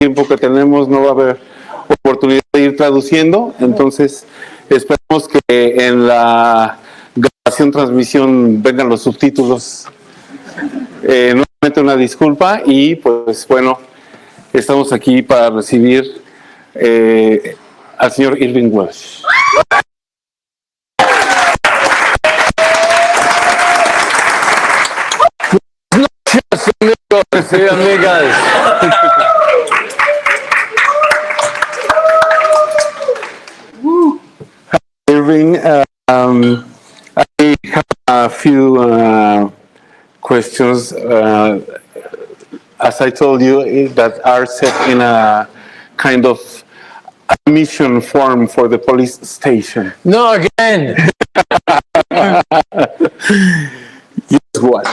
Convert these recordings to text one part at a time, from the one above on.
tiempo que tenemos no va a haber oportunidad de ir traduciendo, entonces esperamos que en la grabación, transmisión vengan los subtítulos. Nuevamente una disculpa y pues bueno, estamos aquí para recibir al señor Irvine Welsh. Amigos y amigas. Irving, I have a few questions, as I told you, that are set in a kind of admission form for the police station. No, again. Yes, what?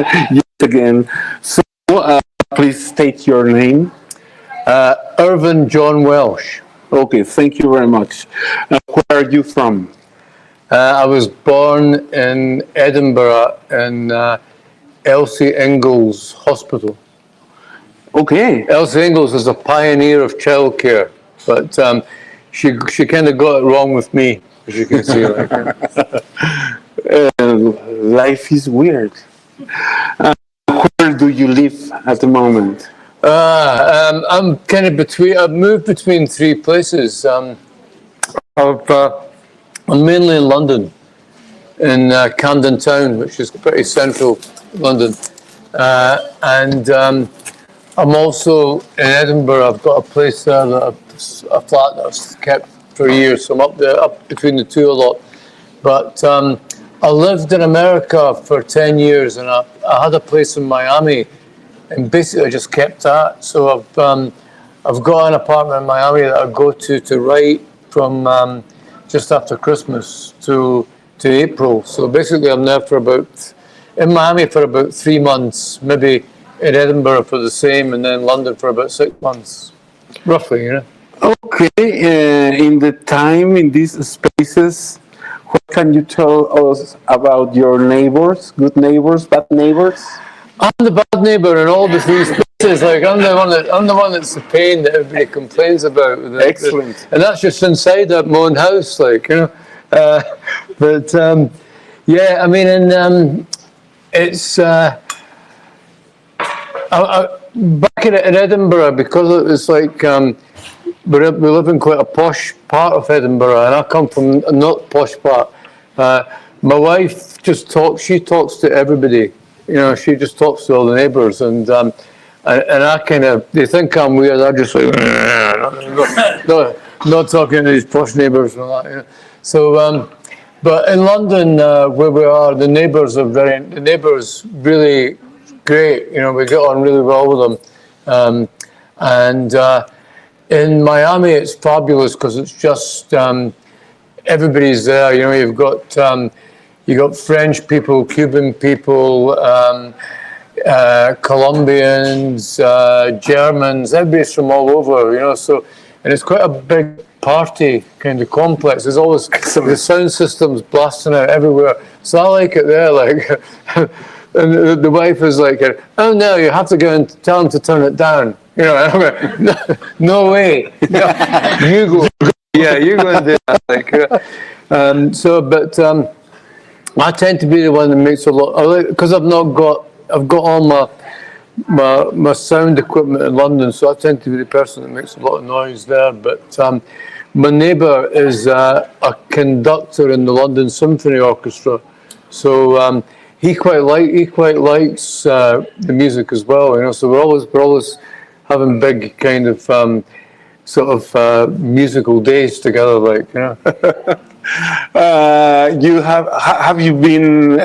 Yes, again. So, please state your name. Irvine John Welsh. Okay, thank you very much. Where are you from? I was born in Edinburgh in Elsie Ingalls Hospital. Okay. Elsie Ingalls is a pioneer of childcare, but she kind of got it wrong with me, as you can see. Life is weird. Where do you live at the moment? I'm kind of between. I've moved between three places. I'm mainly in London, in Camden Town, which is pretty central London, and I'm also in Edinburgh. I've got a place there a flat that I've kept for years, so I'm up there, up between the two a lot. But I lived in America for 10 years, and I had a place in Miami, and basically I just kept that. So I've got an apartment in Miami that I go to write from just after Christmas to April. So basically I'm there in Miami for about 3 months, maybe in Edinburgh for the same, and then London for about 6 months, roughly, you know. Okay, in the time in these spaces, what can you tell us about your neighbors? Good neighbors, bad neighbors? I'm the bad neighbour in all the three spaces. Like I'm the one that's the pain that everybody complains about. Excellent. And that's just inside my own house, like, you know. Yeah, I mean, it's back in Edinburgh, because it's like we live in quite a posh part of Edinburgh, and I come from a not posh part. My wife she talks to everybody. You know, she just talks to all the neighbours, and I kind of, they think I'm weird. I just like, not talking to these posh neighbours and all that. You know? So, but in London, where we are, the neighbours really great. You know, we get on really well with them, and in Miami, it's fabulous because it's just everybody's there. You know, you got French people, Cuban people, Colombians, Germans. Everybody's from all over. You know, so, and it's quite a big party kind of complex. There's always the sound systems blasting out everywhere. So I like it there. Like, and the wife is like, "Oh no, you have to go and tell them to turn it down." You know, and I'm like, no way. No, you go. Yeah, you go and do that. Like, so, but I tend to be the one that makes a lot, because I've got all my sound equipment in London, so I tend to be the person that makes a lot of noise there. But my neighbour is a conductor in the London Symphony Orchestra, so he quite likes the music as well. You know, so we're always having big kind of sort of musical days together, like, you know. Have you been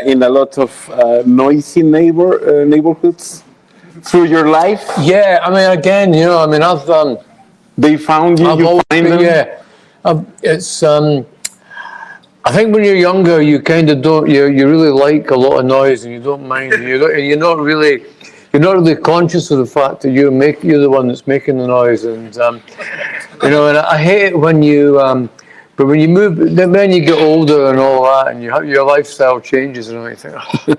in a lot of noisy neighborhoods through your life? Yeah, I mean, again, you know, I mean, I've they found you. You find them. Yeah, it's I think when you're younger, you kind of don't. You really like a lot of noise, and you don't mind. You're not really conscious of the fact that you're the one that's making the noise, and you know. And I hate it when you But when you move, then you get older and all that, and your lifestyle changes, and you think, oh,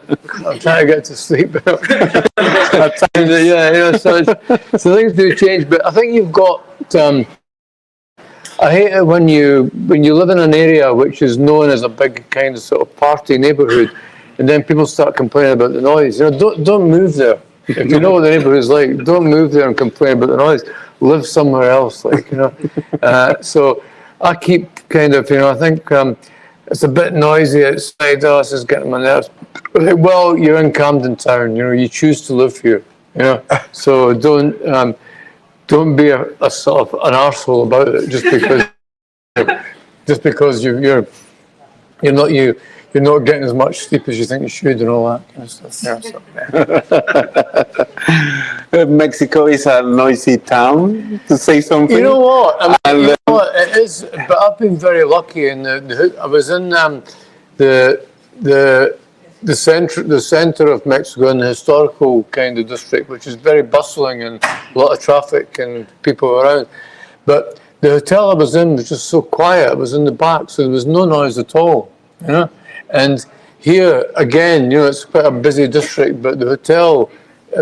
I'm trying to get to sleep. So things do change. But I think you've got. I hate it when you live in an area which is known as a big kind of sort of party neighbourhood, and then people start complaining about the noise. Don't move there. If you know what the neighbourhood's like, don't move there and complain about the noise. Live somewhere else, So I keep kind of, I think it's a bit noisy outside. Oh, this is getting my nerves. Well, you're in Camden Town. You choose to live here. So don't be a sort of an arsehole about it just because you're not getting as much sleep as you think you should and all that kind of stuff. Mexico is a noisy town, to say something. You know what? It is. But I've been very lucky. I was in the center of Mexico, in the historical kind of district, which is very bustling and a lot of traffic and people around. But the hotel I was in was just so quiet. It was in the back, so there was no noise at all. And here again, it's quite a busy district, but the hotel,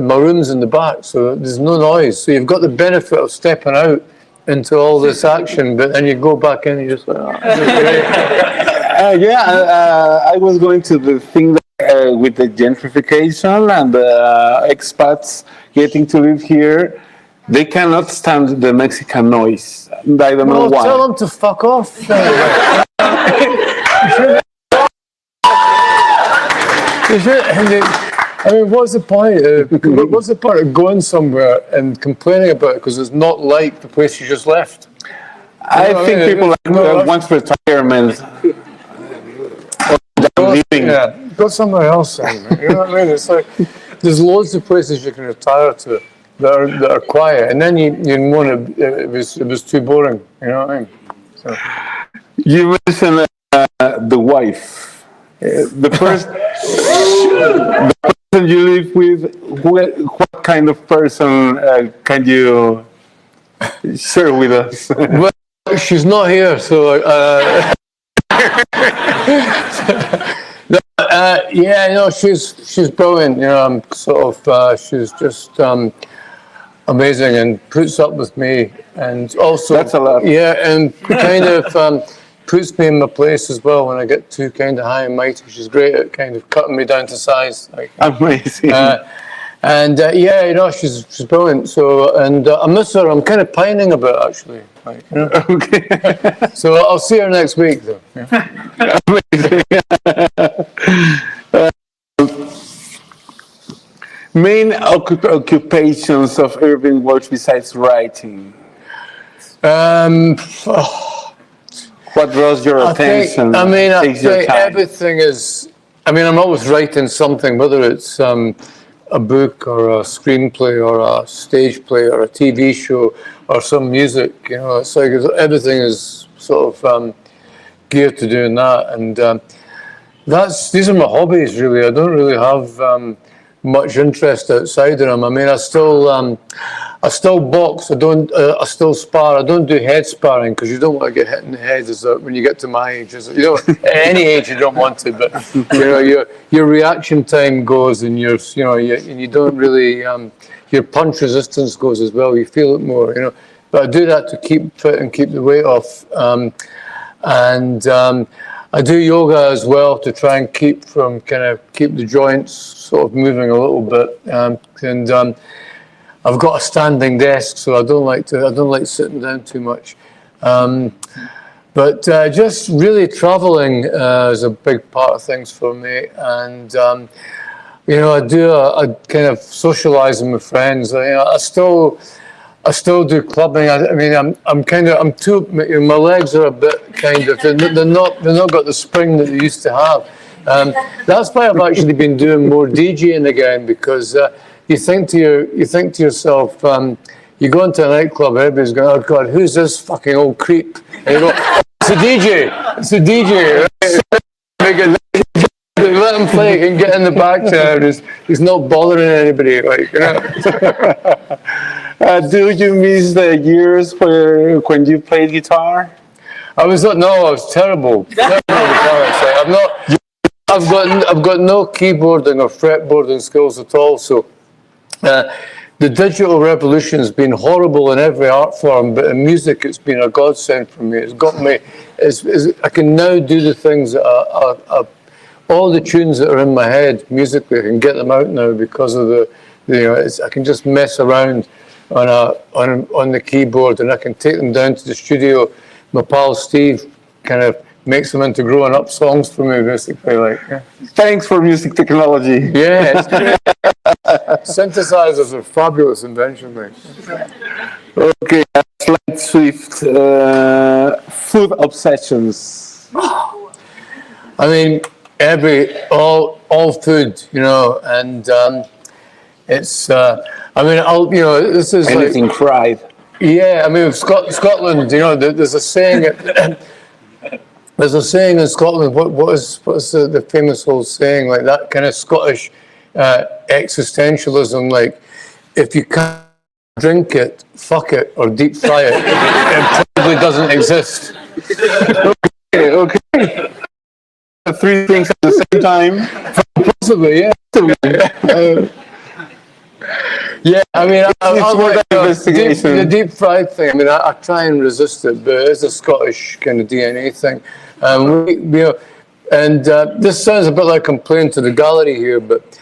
my room's in the back, so there's no noise. So you've got the benefit of stepping out into all this action, but then you go back in and you're just like, I was going to the thing with the gentrification and the expats getting to live here. They cannot stand the Mexican noise. I don't know why. Tell them to fuck off. I mean, what's the point? What's the point of going somewhere and complaining about it because it's not like the place you just left? I think people want retirement. Leaving. Yeah, go somewhere else. You know what I mean? It's like there's loads of places you can retire to that are quiet, and then you want to. It was too boring. You know what I mean? So. You mentioned the wife. The person you live with, what kind of person can you share with us? Well, she's not here, so she's brilliant. She's just amazing and puts up with me, and also that's a lot. Yeah, and kind of. Puts me in my place as well when I get too kind of high and mighty. She's great at kind of cutting me down to size. Amazing. She's brilliant. So, and I miss her. I'm kind of pining a bit, actually. Okay. So I'll see her next week, though. Yeah. Amazing. Main occupations of Irvine Welsh besides writing. What draws your attention? I think everything is. I'm always writing something, whether it's a book or a screenplay or a stage play or a TV show or some music. It's like everything is sort of geared to doing that, and these are my hobbies. Really, I don't really have much interest outside of them. I still box. I still spar. I don't do head sparring because you don't want to get hit in the head when you get to my age. At any age you don't want to, but your reaction time goes, and you don't really your punch resistance goes as well. You feel it more, But I do that to keep fit and keep the weight off, and I do yoga as well to try and keep the joints sort of moving a little bit, and I've got a standing desk, so I don't like sitting down too much. But just really traveling is a big part of things for me, and I do a kind of socializing with friends. I still do clubbing. I'm too. My legs are a bit kind of. They're not got the spring that they used to have. That's why I've actually been doing more DJing again, because you think to yourself, you go into a nightclub, everybody's going, "Oh God, who's this fucking old creep?" And you go, oh, "It's a DJ. It's a DJ." Right? Let him play. He can get in the back there. He's not bothering anybody. Do you miss the years when you played guitar? I was terrible. Terrible guitarist. Like, I've got no keyboarding or fretboarding skills at all. So the digital revolution has been horrible in every art form, but in music it's been a godsend for me. It's got me. I can now do the things that are all the tunes that are in my head musically. I can get them out now because of I can just mess around on the keyboard, and I can take them down to the studio. My pal Steve kind of makes them into growing up songs for me, basically. Like, Thanks for music technology. yeah, it's great. Synthesizers are fabulous invention, mate. Okay, slight shift. Food obsessions. I mean, all food, and it's. This is Anything fried. Yeah, I mean, Scotland, there's a saying. There's a saying in Scotland. What's the famous old saying, like that kind of Scottish existentialism? Like, if you can't drink it, fuck it, or deep fry it, it probably doesn't exist. Okay. Three things at the same time. Possibly, yeah. Yeah, I mean, the deep fried thing. I mean, I try and resist it, but it's a Scottish kind of DNA thing. This sounds a bit like I'm playing to the gallery here, but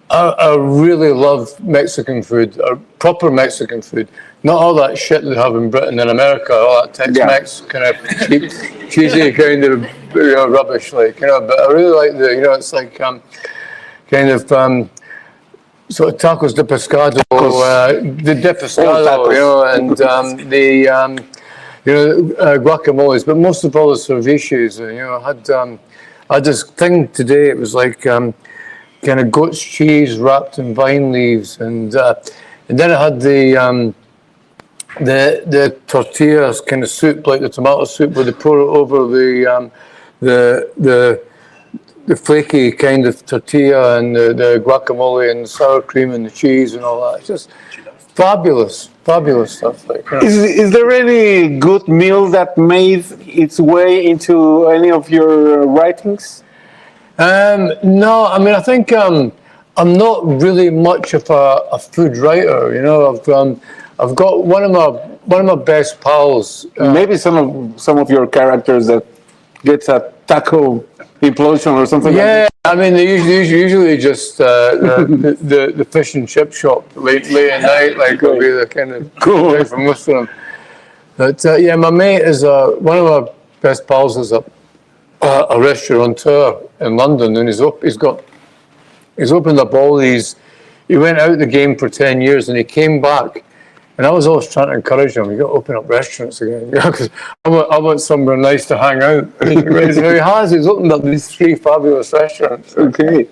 I really love Mexican food, or proper Mexican food. Not all that shit they have in Britain and America, all that Tex-Mex kind of cheap, cheesy kind of rubbish, like, But I really like it's like kind of. Sort of tacos de pescado, de pescado, and guacamoles, but most of all the ceviches. I had this thing today. It was like kind of goat's cheese wrapped in vine leaves, and then I had the tortillas kind of soup, like the tomato soup, where they pour it over the flaky kind of tortilla and the guacamole and the sour cream and the cheese and all that. It's just fabulous stuff. Like, Is there any good meal that made its way into any of your writings? No, I mean, I think I'm not really much of a food writer. I've got one of my best pals. Maybe some of your characters that gets a taco implosion or something. Yeah, I mean, they usually just the fish and chip shop late at night, like will be the kind of cool for most of them. But my mate is one of my best pals is a restaurateur in London, and he's opened up all these. He went out the game for 10 years, and he came back. And I was always trying to encourage him, you got to open up restaurants again, because I want somewhere nice to hang out. So he's opened up these 3 fabulous restaurants. Okay.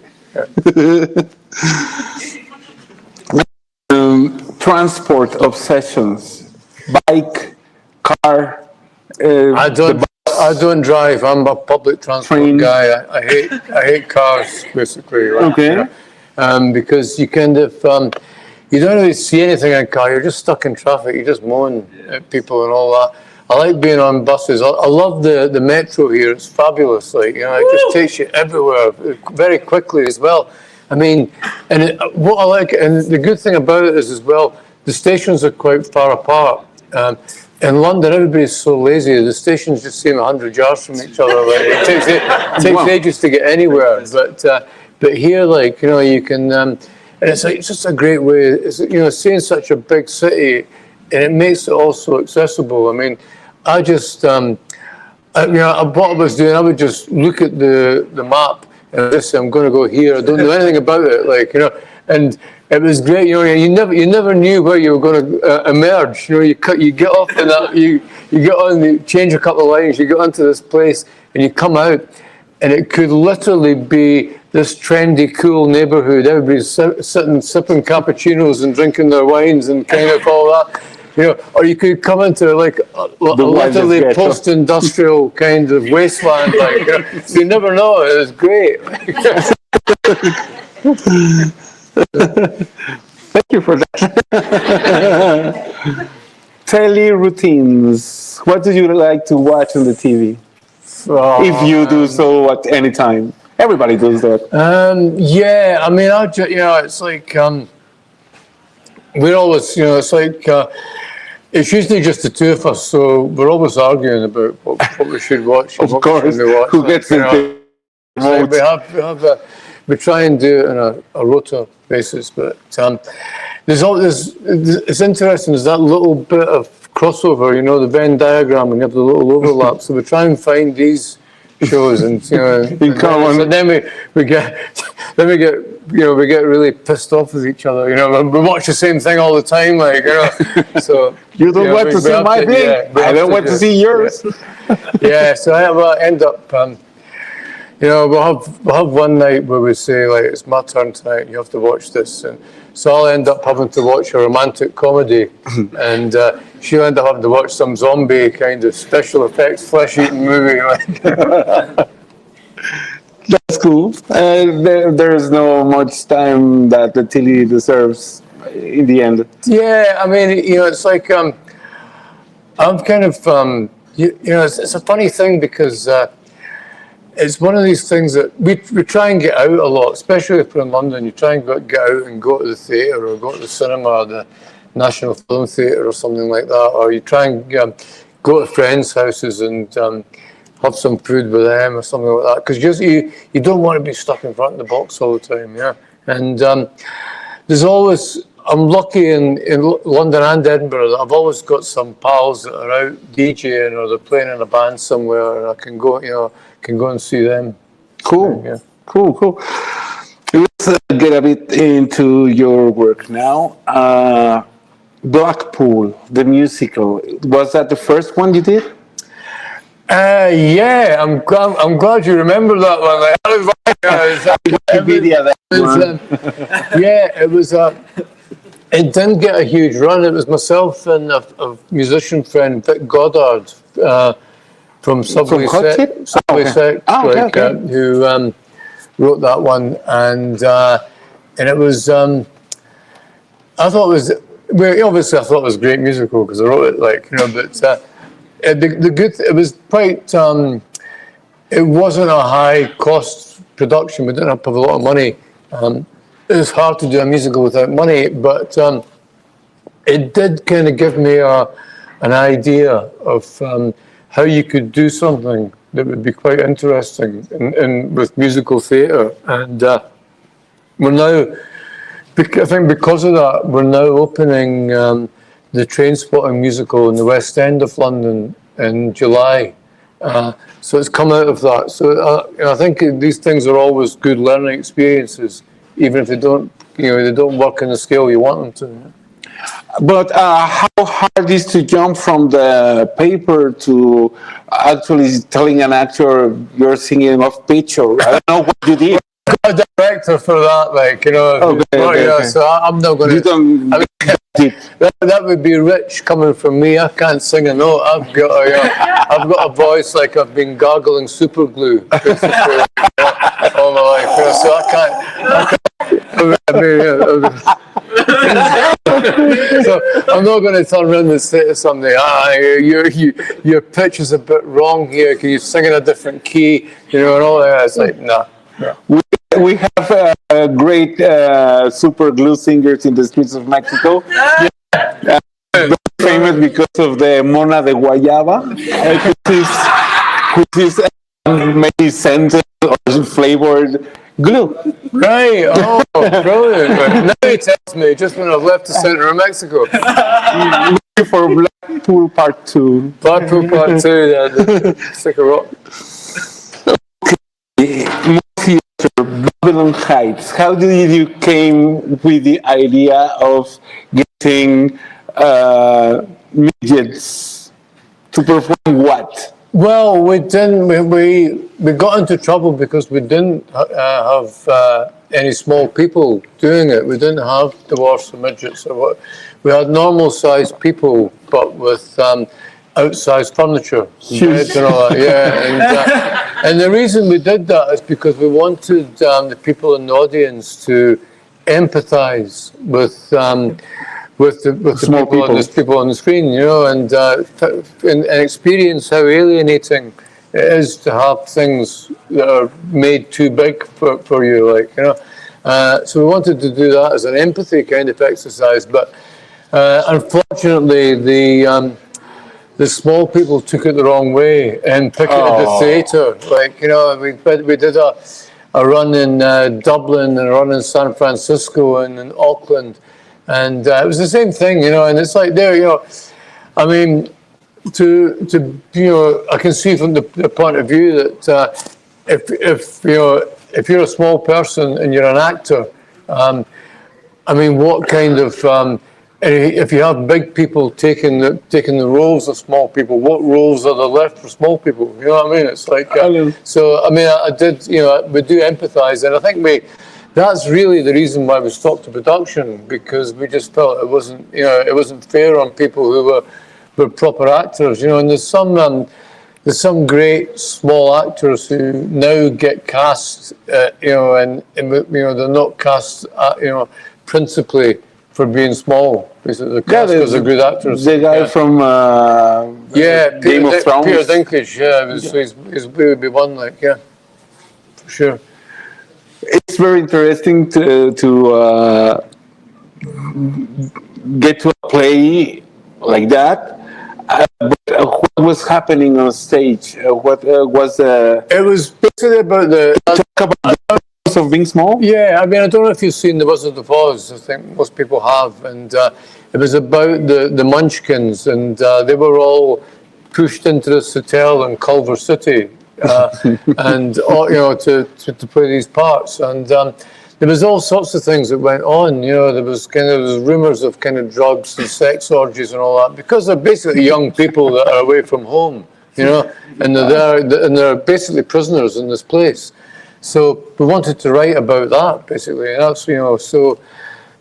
Transport obsessions, bike, car. I don't drive. I'm a public transport guy. I hate cars, basically. Okay. Because you kind of you don't really see anything in a car. You're just stuck in traffic. You just moan at people and all that. I like being on buses. I love the metro here. It's fabulous. Like, it just takes you everywhere very quickly as well. I mean, what I like, and the good thing about it is as well, the stations are quite far apart. In London, everybody's so lazy. The stations just seem 100 yards from each other. Like, it takes ages to get anywhere. But here, like, you can. And it's just a great way. Seeing such a big city, and it makes it also accessible. I mean, I just, what I was doing, I would just look at the map and just say, I'm going to go here. I don't know anything about it, and it was great. You never knew where you were going to emerge. You get off in that, you get on, you change a couple of lines, you get onto this place, and you come out, and it could literally be this trendy, cool neighborhood. Everybody's sitting, sipping cappuccinos and drinking their wines and kind of all that. Or you could come into like a literally post-industrial kind of wasteland. So you never know. It was great. Thank you for that. Daily routines. What do you like to watch on the TV? If you do so at any time. Everybody does that. Yeah, I mean, it's like we're always, it's like it's usually just the two of us, so we're always arguing about what we should watch. Of course, who gets into so we try and do it on a rota basis, but it's interesting. There's that little bit of crossover, the Venn diagram, and you have the little overlap. So we try and find these shows, and and then we get really pissed off with each other. We watch the same thing all the time, So you don't want to see my thing. I don't want to see yours. Yeah, so I end up. We'll have one night where we say, like, it's my turn tonight, you have to watch this. And so I'll end up having to watch a romantic comedy, and she'll end up having to watch some zombie kind of special effects, flesh-eating movie. That's cool. There's no much time that the TV deserves in the end. Yeah, I mean, it's like, I'm kind of, it's a funny thing because it's one of these things that we try and get out a lot, especially if we're in London. You try and get out and go to the theatre or go to the cinema or the National Film Theatre or something like that, or you try and go to friends' houses and have some food with them or something like that, because you don't want to be stuck in front of the box all the time, yeah. And there's always, I'm lucky in London and Edinburgh that I've always got some pals that are out DJing or they're playing in a band somewhere, and I can go, can go and see them. Cool. Yeah. Cool. Let's get a bit into your work now. Blackpool, the musical. Was that the first one you did? Yeah, I'm glad you remember that one. It was. It didn't get a huge run. It was myself and a musician friend, Vic Goddard, from Subway Sect, who wrote that one, and it was. I thought it was. Well, obviously, I thought it was a great musical because I wrote it, but. It was quite. It wasn't a high cost production. We didn't have a lot of money. It was hard to do a musical without money, but it did kind of give me an idea of how you could do something that would be quite interesting with musical theatre. And we're now, I think because of that, we're now opening the Trainspotting musical in the West End of London in July. So it's come out of that. So I think these things are always good learning experiences, even if they don't work in the scale you want them to. But how hard is to jump from the paper to actually telling an actor you're singing off pitch, or I don't know what you did? I've got a director for that, okay. So I'm not going to. That would be rich coming from me. I can't sing a note. I've got a voice like I've been gargling super glue all my life. So I can't. So I'm not going to turn around and say to somebody, your pitch is a bit wrong here. Can you sing in a different key? And all that. It's like, nah. We have great super glue singers in the streets of Mexico. Famous because of the Mona de Guayaba, which is maybe scented or flavored glue. Right. Oh, brilliant. Now he tells me just when I've left the center of Mexico. For Blackpool Part 2. Blackpool Part 2, yeah. Stick a rock. Babylon Heights. How did you came with the idea of getting midgets to perform what? Well, we didn't. We got into trouble because we didn't have any small people doing it. We didn't have dwarfs or midgets or what. We had normal-sized people, but with outsized furniture, beds and all that. Yeah, and the reason we did that is because we wanted the people in the audience to empathise with the Small people, people on the screen, you know, and experience how alienating it is to have things that are made too big for you, like, you know. So we wanted to do that as an empathy kind of exercise, but unfortunately the small people took it the wrong way and picked it at the theatre. Like, you know, we did a run in Dublin and a run in San Francisco and in Auckland, and it was the same thing, you know. And it's like there, you know, I mean, to you know, I can see from the point of view that if you know, if you're a small person and you're an actor, I mean, what kind of if you have big people taking the roles of small people, what roles are there left for small people? You know what I mean? It's like so. I mean, I did. You know, we do empathise, and I think that's really the reason why we stopped the production, because we just felt it wasn't, you know, it wasn't fair on people who were proper actors. You know, and there's some great small actors who now get cast. You know, and you know, they're not cast. You know, principally for being small. Basically, because they're good actors. The guy from Game of Thrones. Peter Dinklage, he's would be one, like, yeah, for sure. It's very interesting to get to a play like that. But what was happening on stage? What was It was basically about talk about the process of being small? Yeah, I mean, I don't know if you've seen The Wizard of Oz. I think most people have, and it was about the Munchkins, and they were all pushed into this hotel in Culver City, and you know, to play these parts, and there was all sorts of things that went on. You know, there was rumors of kind of drugs and sex orgies and all that, because they're basically young people that are away from home. You know, and they're basically prisoners in this place. So we wanted to write about that, basically, and that's, you know, so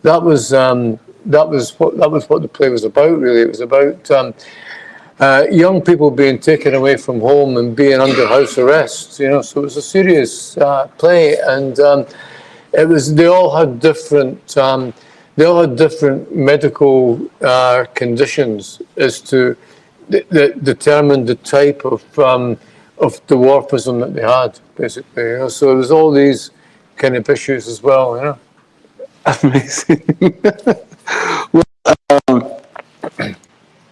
that was what the play was about. Really, it was about young people being taken away from home and being under house arrest. You know, so it was a serious play, and they all had different medical conditions as to that determined the type of dwarfism that they had, basically. You know, so there was all these kind of issues as well. You know, amazing. Well,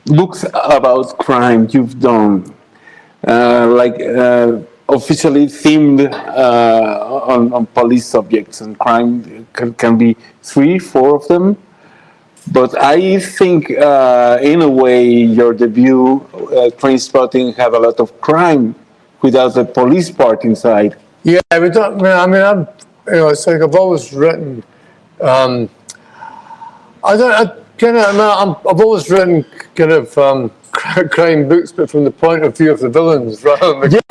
books about crime you've done, officially themed on police subjects and crime, can be 3-4 of them. But I think, in a way, your debut, Trainspotting, have a lot of crime without the police part inside. Yeah, we don't. I mean, you know, it's like I've always written. I've always written kind of crime books, but from the point of view of the villains, rather than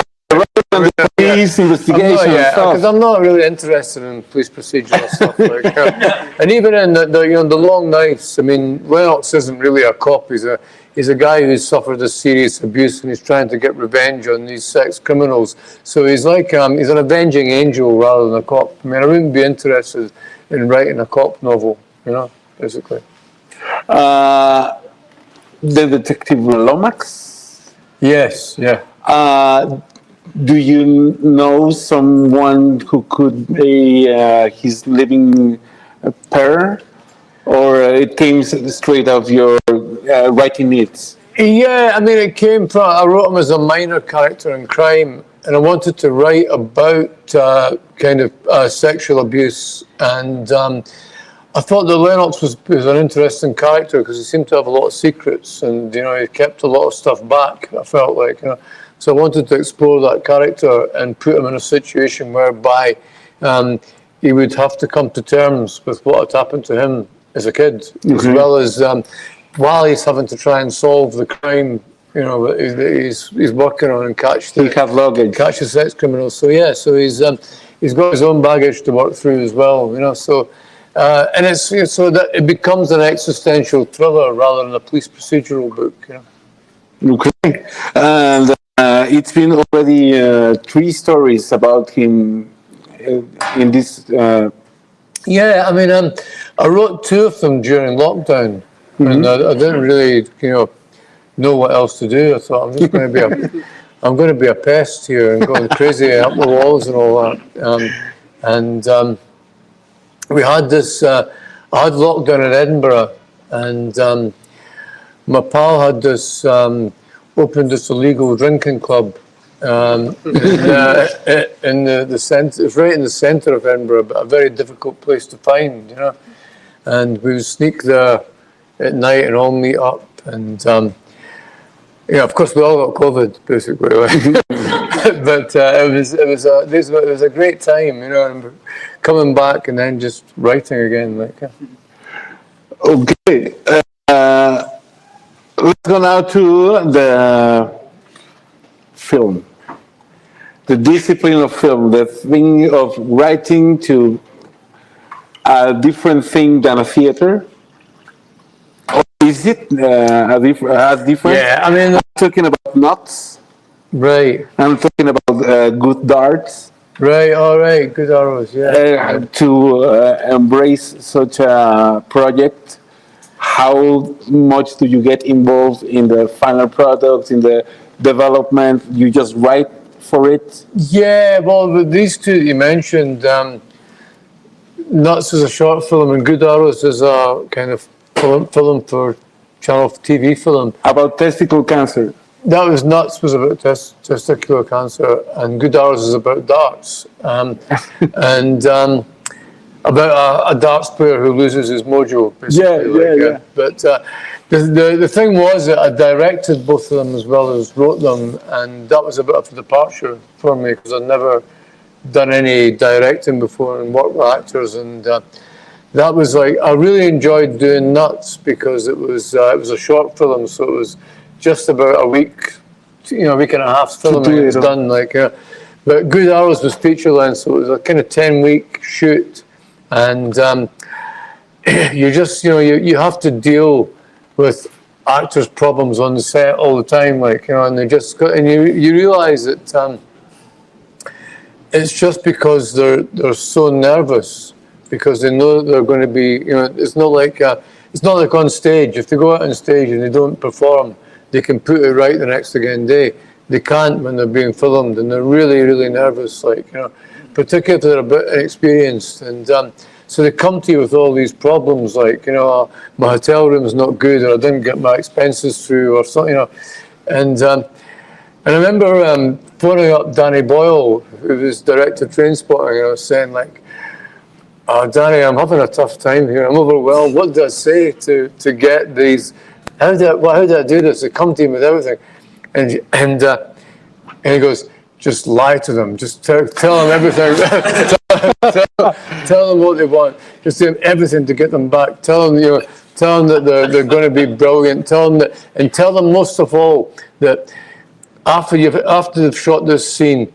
the police investigation. Because I'm not really interested in police procedural stuff. Like, and even in the Long Knives, I mean, Lennox isn't really a cop. He's a guy who's suffered a serious abuse and he's trying to get revenge on these sex criminals. So he's like he's an avenging angel rather than a cop. I mean, I wouldn't be interested in writing a cop novel, you know, basically. The detective Lomax? Yes, yeah. Do you know someone who could be his living pair? Or it came straight out of your writing needs? Yeah, I mean, it came from, I wrote him as a minor character in crime, and I wanted to write about kind of sexual abuse, and I thought that Lennox was an interesting character because he seemed to have a lot of secrets, and, you know, he kept a lot of stuff back, I felt like, you know. So I wanted to explore that character and put him in a situation whereby he would have to come to terms with what had happened to him as a kid, as well as while he's having to try and solve the crime, you know, that he's working on and catch the sex criminals. So yeah, so he's got his own baggage to work through as well, you know. So and it's so that it becomes an existential thriller rather than a police procedural book, you know. Okay, and it's been already 3 stories about him in this. Yeah, I mean, I wrote 2 of them during lockdown, and I didn't really, know what else to do. I thought I'm just going to be I'm going to be a pest here and going crazy up the walls and all that. We had this. I had lockdown in Edinburgh, and my pal had this opened this illegal drinking club in the centre. It's right in the centre of Edinburgh, but a very difficult place to find, And we would sneak there at night and all meet up, and of course we all got COVID basically, but it was a great time, and coming back and then just writing again, Okay. Let's go now to the film, the discipline of film, the thing of writing to a different thing than a theater. Or is it as different? Yeah, I mean, I'm talking about nuts. Right. I'm talking about good darts. Right. All right. Good arrows. Yeah. To embrace such a project. How much do you get involved in the final product, in the development? You just write for it? Yeah, well, these two that you mentioned, Nuts is a short film and Good Arrows is a kind of film for channel TV film. About testicle cancer. That was Nuts was about testicular cancer, and Good Arrows is about darts. And about a darts player who loses his mojo, basically. Yeah. But the thing was that I directed both of them as well as wrote them, and that was a bit of a departure for me because I'd never done any directing before and worked with actors, and that was like I really enjoyed doing Nuts because it was a short film, so it was just about a week, a week and a half filming. It was done, but Good Arrows was feature length, so it was a kind of 10-week shoot. And you just, you have to deal with actors' problems on the set all the time, and they just, and you realize that it's just because they're so nervous because they know they're going to be, it's not like on stage. If they go out on stage and they don't perform, they can put it right the next again day. They can't when they're being filmed, and they're really, really nervous, particularly if they're a bit inexperienced, and so they come to you with all these problems, my hotel room's not good, or I didn't get my expenses through, or something, And I remember phoning up Danny Boyle, who was director of Trainspotting, and I was saying "Oh, Danny, I'm having a tough time here. I'm overwhelmed. What do I say to get these? How do I do this? They come to you with everything," and he goes, "Just lie to them. Just tell them everything. tell them what they want. Just do everything to get them back. Tell them, that they're going to be brilliant. Tell them most of all that after they've shot this scene,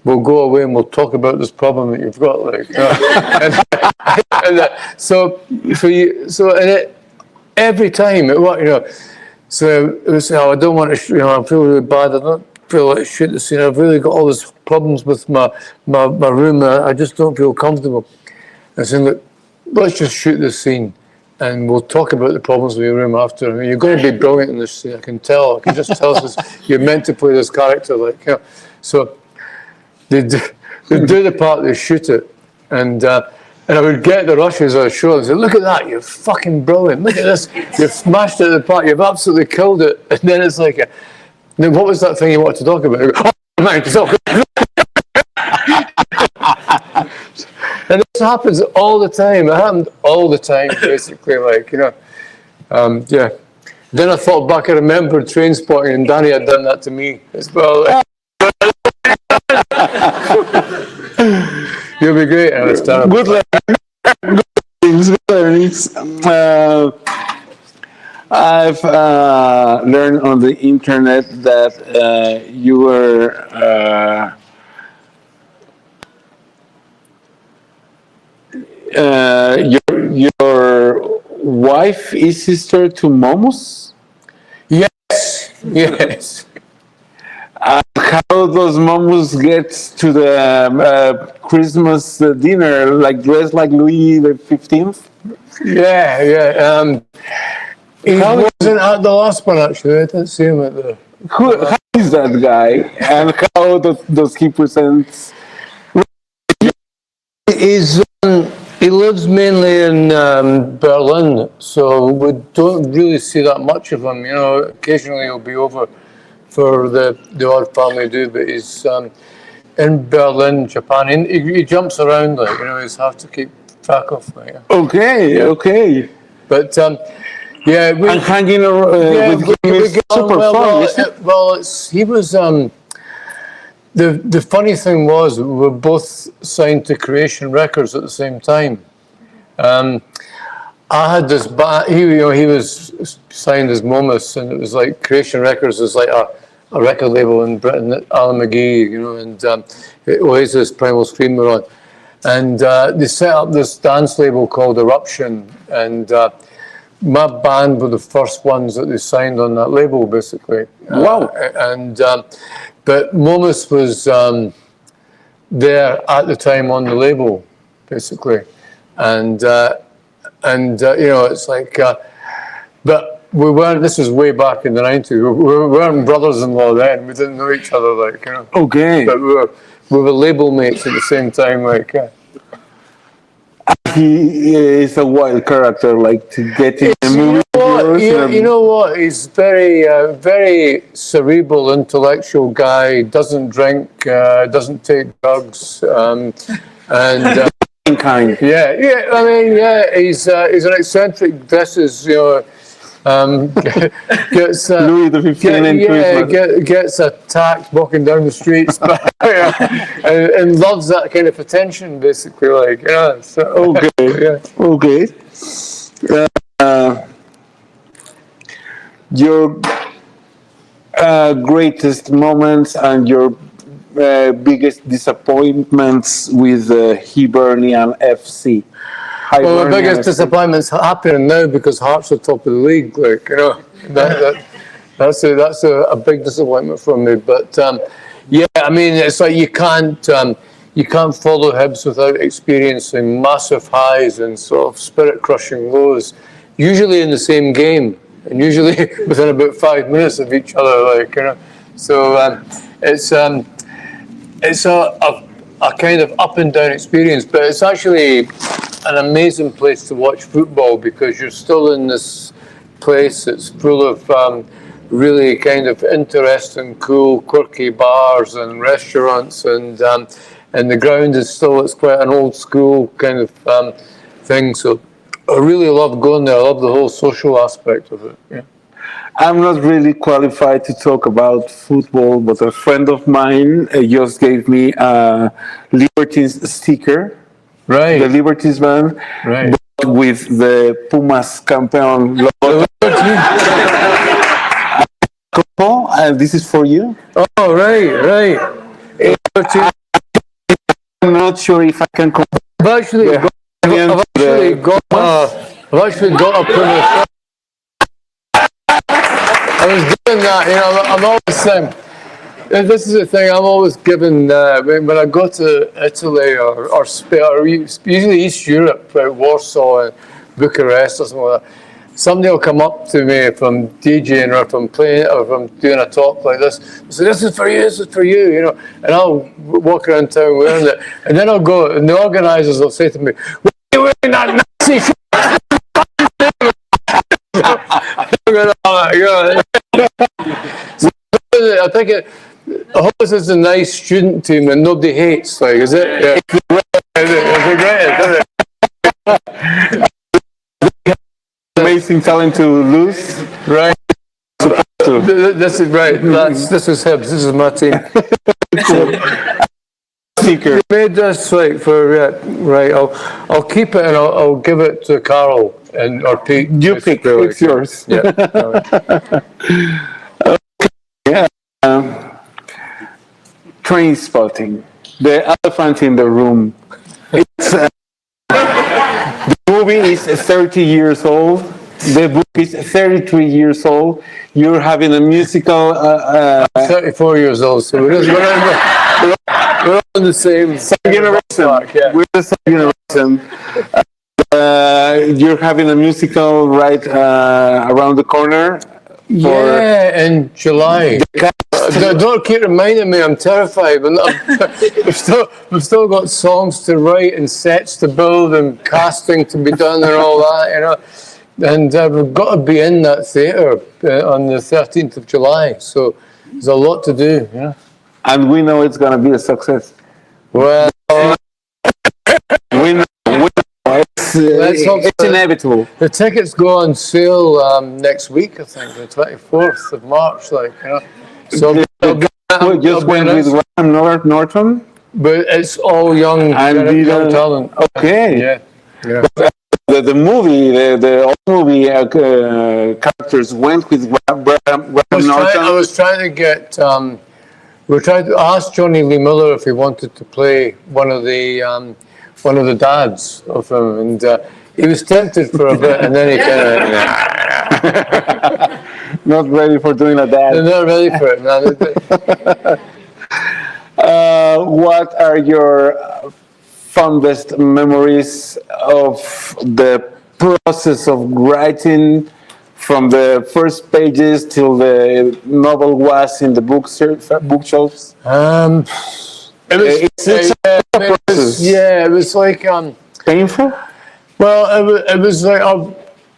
we'll go away and we'll talk about this problem that you've got." Every time it was, So it was, I don't want to, I feel really bad. I don't feel like shit the scene. I've really got all these problems with my room. I just don't feel comfortable. I said, "Look, let's just shoot this scene and we'll talk about the problems with your room after. I mean, you're going to be brilliant in this scene. I can tell. I can just tell you're meant to play this character." So they do the part, they shoot it. And I would get the rushes on the show and say, "Look at that, you're fucking brilliant. Look at this, you've smashed it at the part, you've absolutely killed it." And then it's then what was that thing you wanted to talk about? I go, "Oh, man, and this happens all the time. It happened all the time, basically, yeah. Then I thought back, I remembered Trainspotting, and Danny had done that to me as well. You'll be great, Alistair. Good learnings. I've learned on the internet that you were your wife is sister to Momus? Yes. How does Momus get to the Christmas dinner, dressed like Louis the 15th? Yeah. He wasn't at the last one, actually. I didn't see him at the... How is that guy? And how does he present? He lives mainly in Berlin, so we don't really see that much of him. You know, occasionally he'll be over for the odd family do, but he's in Berlin, Japan. He jumps around, like, you know, he's hard to keep track of. Like, yeah. Okay. But yeah, And hanging around with him is super fun, isn't it? He was. The funny thing was, we were both signed to Creation Records at the same time. I had this band. He was signed as Momus, and it was like Creation Records was like a record label in Britain. Alan McGee, you know, and Oasis, Primal Scream were on, and they set up this dance label called Eruption, and my band were the first ones that they signed on that label, basically. Wow. But Momus was there at the time on the label, basically, and you know, it's like, but we weren't. This was way back in the '90s. We weren't brothers-in-law then. We didn't know each other, like, you know. Okay. But we were label mates at the same time, like. He is a wild character, like, to get in the movie. You know what? He's very, very cerebral, intellectual guy. Doesn't drink, doesn't take drugs, and kind. yeah. I mean, yeah. He's an eccentric. Dresses, you know. Gets Louis the 15 and Christmas. Gets attacked walking down the streets, but, and loves that kind of attention, basically. Like, yeah. So, Okay. Yeah. Okay. Your greatest moments and your biggest disappointments with Hibernian FC. Well, the biggest disappointment's happening now because Hearts are top of the league. Like, you know, that's a big disappointment for me. But yeah, I mean, it's like you can't follow Hibs without experiencing massive highs and sort of spirit crushing lows, usually in the same game and usually within about 5 minutes of each other. Like, you know, so it's a kind of up and down experience, but it's actually an amazing place to watch football because you're still in this place that's full of really kind of interesting, cool, quirky bars and restaurants, and the ground is still, it's quite an old school kind of thing. So I really love going there. I love the whole social aspect of it. Yeah. I'm not really qualified to talk about football, but a friend of mine just gave me a Libertines sticker. Right. The Libertines band, right, but with the Pumas campeón logo. And this is for you. Oh, right. I'm not sure if I can. I've actually got a Pumas. I was doing that, you know. I'm always saying. This is the thing, I'm always given, when I go to Italy or Spain, or usually East Europe, like Warsaw and Bucharest or something like that, somebody will come up to me from DJing or from playing or from doing a talk like this, and say, this is for you, you know, and I'll walk around town wearing it, and then I'll go, and the organisers will say to me, why are you wearing that Nazi shirt? I think I hope this is a nice student team that nobody hates. Like, is it? Yeah. It's great. Amazing talent to lose. Right. This is right. This is Hibs. This is my team. Sticker. Made this like for right. I'll keep it and I'll give it to Carol or Pete. You pick. It's yours. Yeah. Yeah. Train spotting. The elephant in the room. It's, the movie is 30 years old. The book is 33 years old. You're having a musical. 34 years old, so we're on the same generation. Yeah. We're the same generation. you're having a musical right around the corner. Yeah, in July. Don't keep reminding me, I'm terrified. We've still got songs to write and sets to build and casting to be done and all that, you know. And we've got to be in that theatre on the 13th of July. So there's a lot to do, yeah. And we know it's going to be a success. Well, We know. It's inevitable. the tickets go on sale next week, I think, the 24th of March, like, you know. So We just went with Graham Norton. but it's all young, And young talent. Okay. Yeah, yeah. The movie, the old movie characters went with Graham Norton. I was trying to get. We tried to ask Johnny Lee Miller if he wanted to play one of the dads of him, and he was tempted for a bit, and then he kind of Not ready for doing a dad. they're not ready for it, man. What are your fondest memories of the process of writing from the first pages till the novel was in the bookshelves? It was like Painful? well, it was like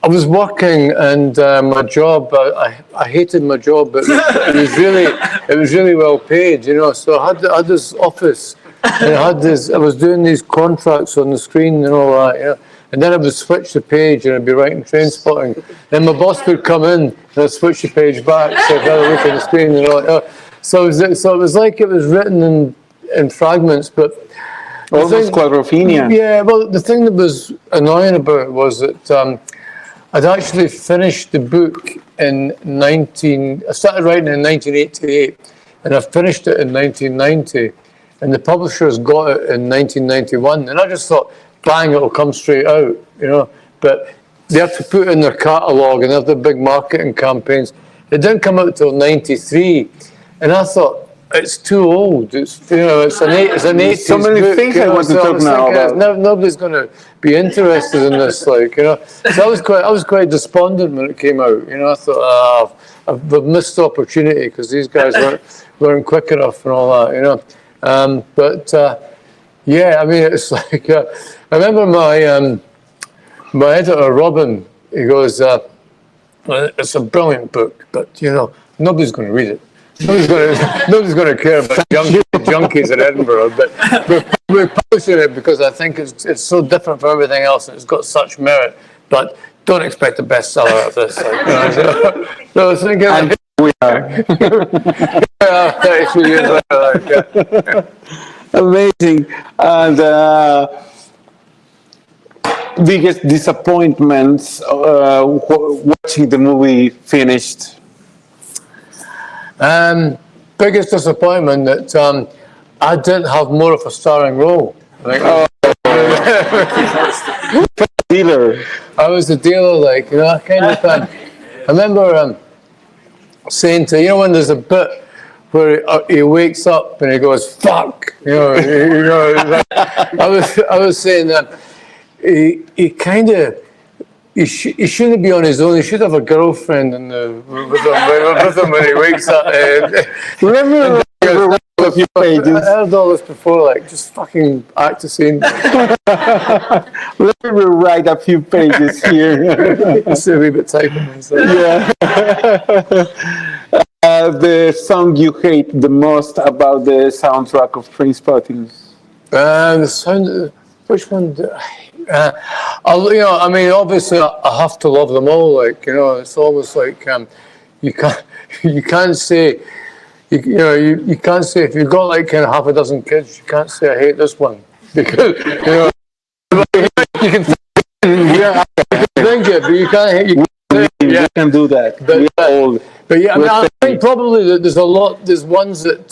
I was working and my job. I hated my job, but it was really well paid, you know. So I had this office, and I was doing these contracts on the screen and all that, you know. And then I would switch the page and I'd be writing train spotting. Then my boss would come in and I'd switch the page back, so I'd have a look at the screen and all that. So it was like it was written in fragments, but Almost quadrophenia. yeah, well, the thing that was annoying about it was that I'd actually finished the book I started writing in 1988, and I finished it in 1990, and the publishers got it in 1991, and I just thought, bang, it'll come straight out, you know, but they have to put it in their catalogue and have the big marketing campaigns. It didn't come out till 93, and I thought, it's too old. It's, you know, it's an 80s So many book, things you I know, want to so talk was now thinking, about. Nobody's going to be interested in this, like, you know. So I was quite despondent when it came out. You know, I thought, I've missed the opportunity because these guys weren't quick enough and all that, you know. Yeah, I mean, it's like I remember my editor Robin. He goes, "It's a brilliant book, but you know, nobody's going to read it. Nobody's going to care about junkies at Edinburgh, but we're publishing it because I think it's so different from everything else and it's got such merit. But don't expect a bestseller out of this." Like, you know, so I was thinking, And we are. 33 years later, like, yeah. Amazing. And biggest disappointments watching the movie finished? Biggest disappointment that I didn't have more of a starring role. Like, Dealer. I was the dealer, like, you know, kind of. I remember saying to, you know, when there's a bit where he wakes up and he goes, "Fuck," you know, like, I was saying that he kind of. He shouldn't be on his own. He should have a girlfriend with him when he wakes up. Let me write a few pages. I heard all this before, like, just fucking act a scene. Let me rewrite a few pages here. It's a wee bit typing and stuff. Yeah. The song you hate the most about the soundtrack of Trainspotting? The sound. Which one? You know, I mean, obviously, I have to love them all. Like, you know, it's almost like you can't say, you know, you can't say if you've got like kind of half a dozen kids, you can't say I hate this one because you know you can think it, but you can't hate. You can do that. But yeah, I mean, I think probably that there's ones that.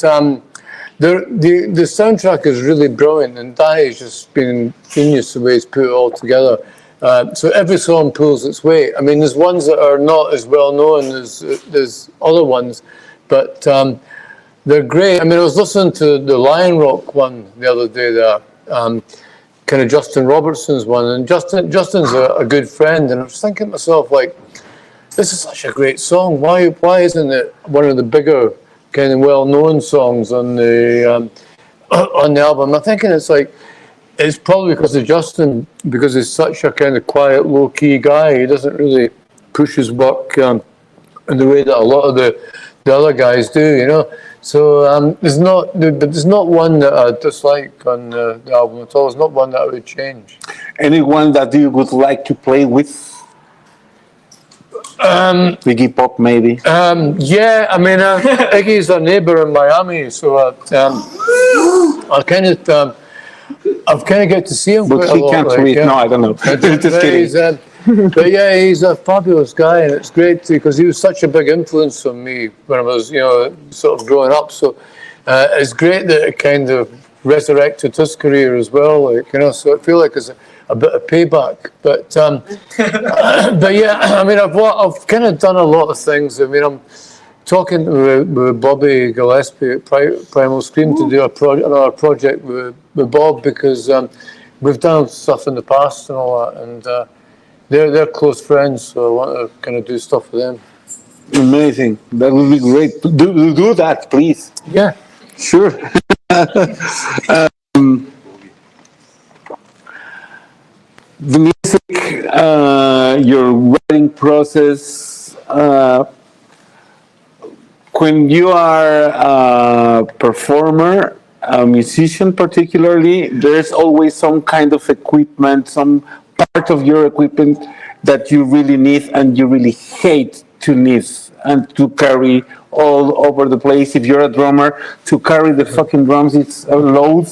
The soundtrack is really brilliant, and Danny's just been genius the way he's put it all together. So every song pulls its weight. I mean, there's ones that are not as well known as there's other ones, but they're great. I mean, I was listening to the Lion Rock one the other day there, kind of Justin Robertson's one, and Justin's a good friend, and I was thinking to myself, like, this is such a great song. Why isn't it one of the bigger kind of well-known songs on the album? I'm thinking it's probably because of Justin, because he's such a kind of quiet, low-key guy. He doesn't really push his work in the way that a lot of the other guys do, you know. So there's not one that I dislike on the album at all. There's not one that I would change. Anyone that you would like to play with? Iggy Pop, maybe. Yeah, I mean, Iggy's a neighbour in Miami, so I've kind of get to see him. But he can't read. No, I don't know. Just kidding. But yeah, he's a fabulous guy, and it's great because he was such a big influence on me when I was, you know, sort of growing up. So it's great that it kind of resurrected his career as well, like, you know. So I feel like it's a bit of payback. But but yeah, I mean, I've kind of done a lot of things. I mean, I'm talking with Bobby Gillespie at Primal Scream to do another project with Bob, because we've done stuff in the past and all that, and they're close friends, so I want to kind of do stuff with them. Amazing. That would be great. Do that, please. Yeah. Sure. The music, your writing process, when you are a performer, a musician particularly, there's always some kind of equipment, some part of your equipment that you really need and you really hate to need and to carry all over the place. If you're a drummer, to carry the fucking drums, it's a load.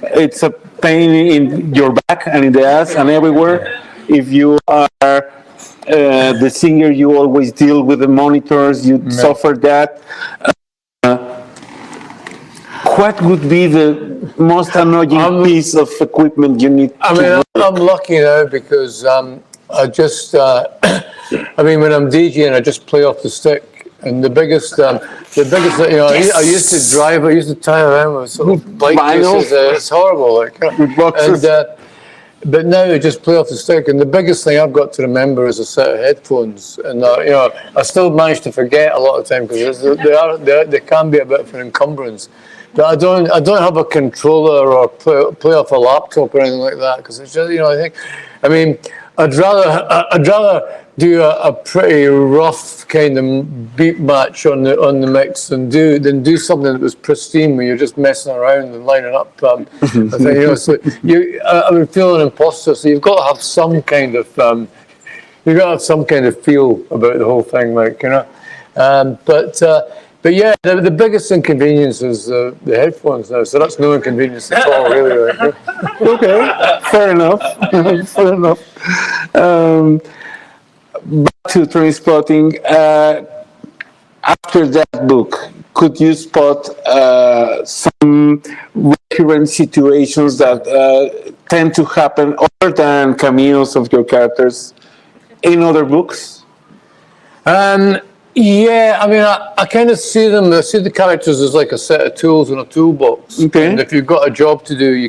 It's a pain in your back and in the ass and everywhere. If you are the singer, you always deal with the monitors, you suffer that. What would be the most annoying piece of equipment you need? I mean, I'm lucky now because I just, I mean, when I'm DJing, I just play off the stick. And the biggest, you know, I used to drive, I used to tie around with sort of bike pieces. It's horrible, like. But now I just play off the stick. And the biggest thing I've got to remember is a set of headphones. And you know, I still manage to forget a lot of time because they can be a bit of an encumbrance. But I don't have a controller or play off a laptop or anything like that, because it's just, you know, I mean, I'd rather do a pretty rough kind of beat match on the mix than do something that was pristine when you're just messing around and lining up. I think, you know, so I would feel an imposter. So you've got to have some kind of feel about the whole thing, like, you know. But yeah, the biggest inconvenience is the headphones now, so that's no inconvenience at all, really. Right? Okay, fair enough. Fair enough. Back to Trainspotting. After that book, could you spot some recurrent situations that tend to happen other than cameos of your characters in other books? Yeah, I mean, I kind of see the characters as like a set of tools in a toolbox. Okay. And if you've got a job to do, you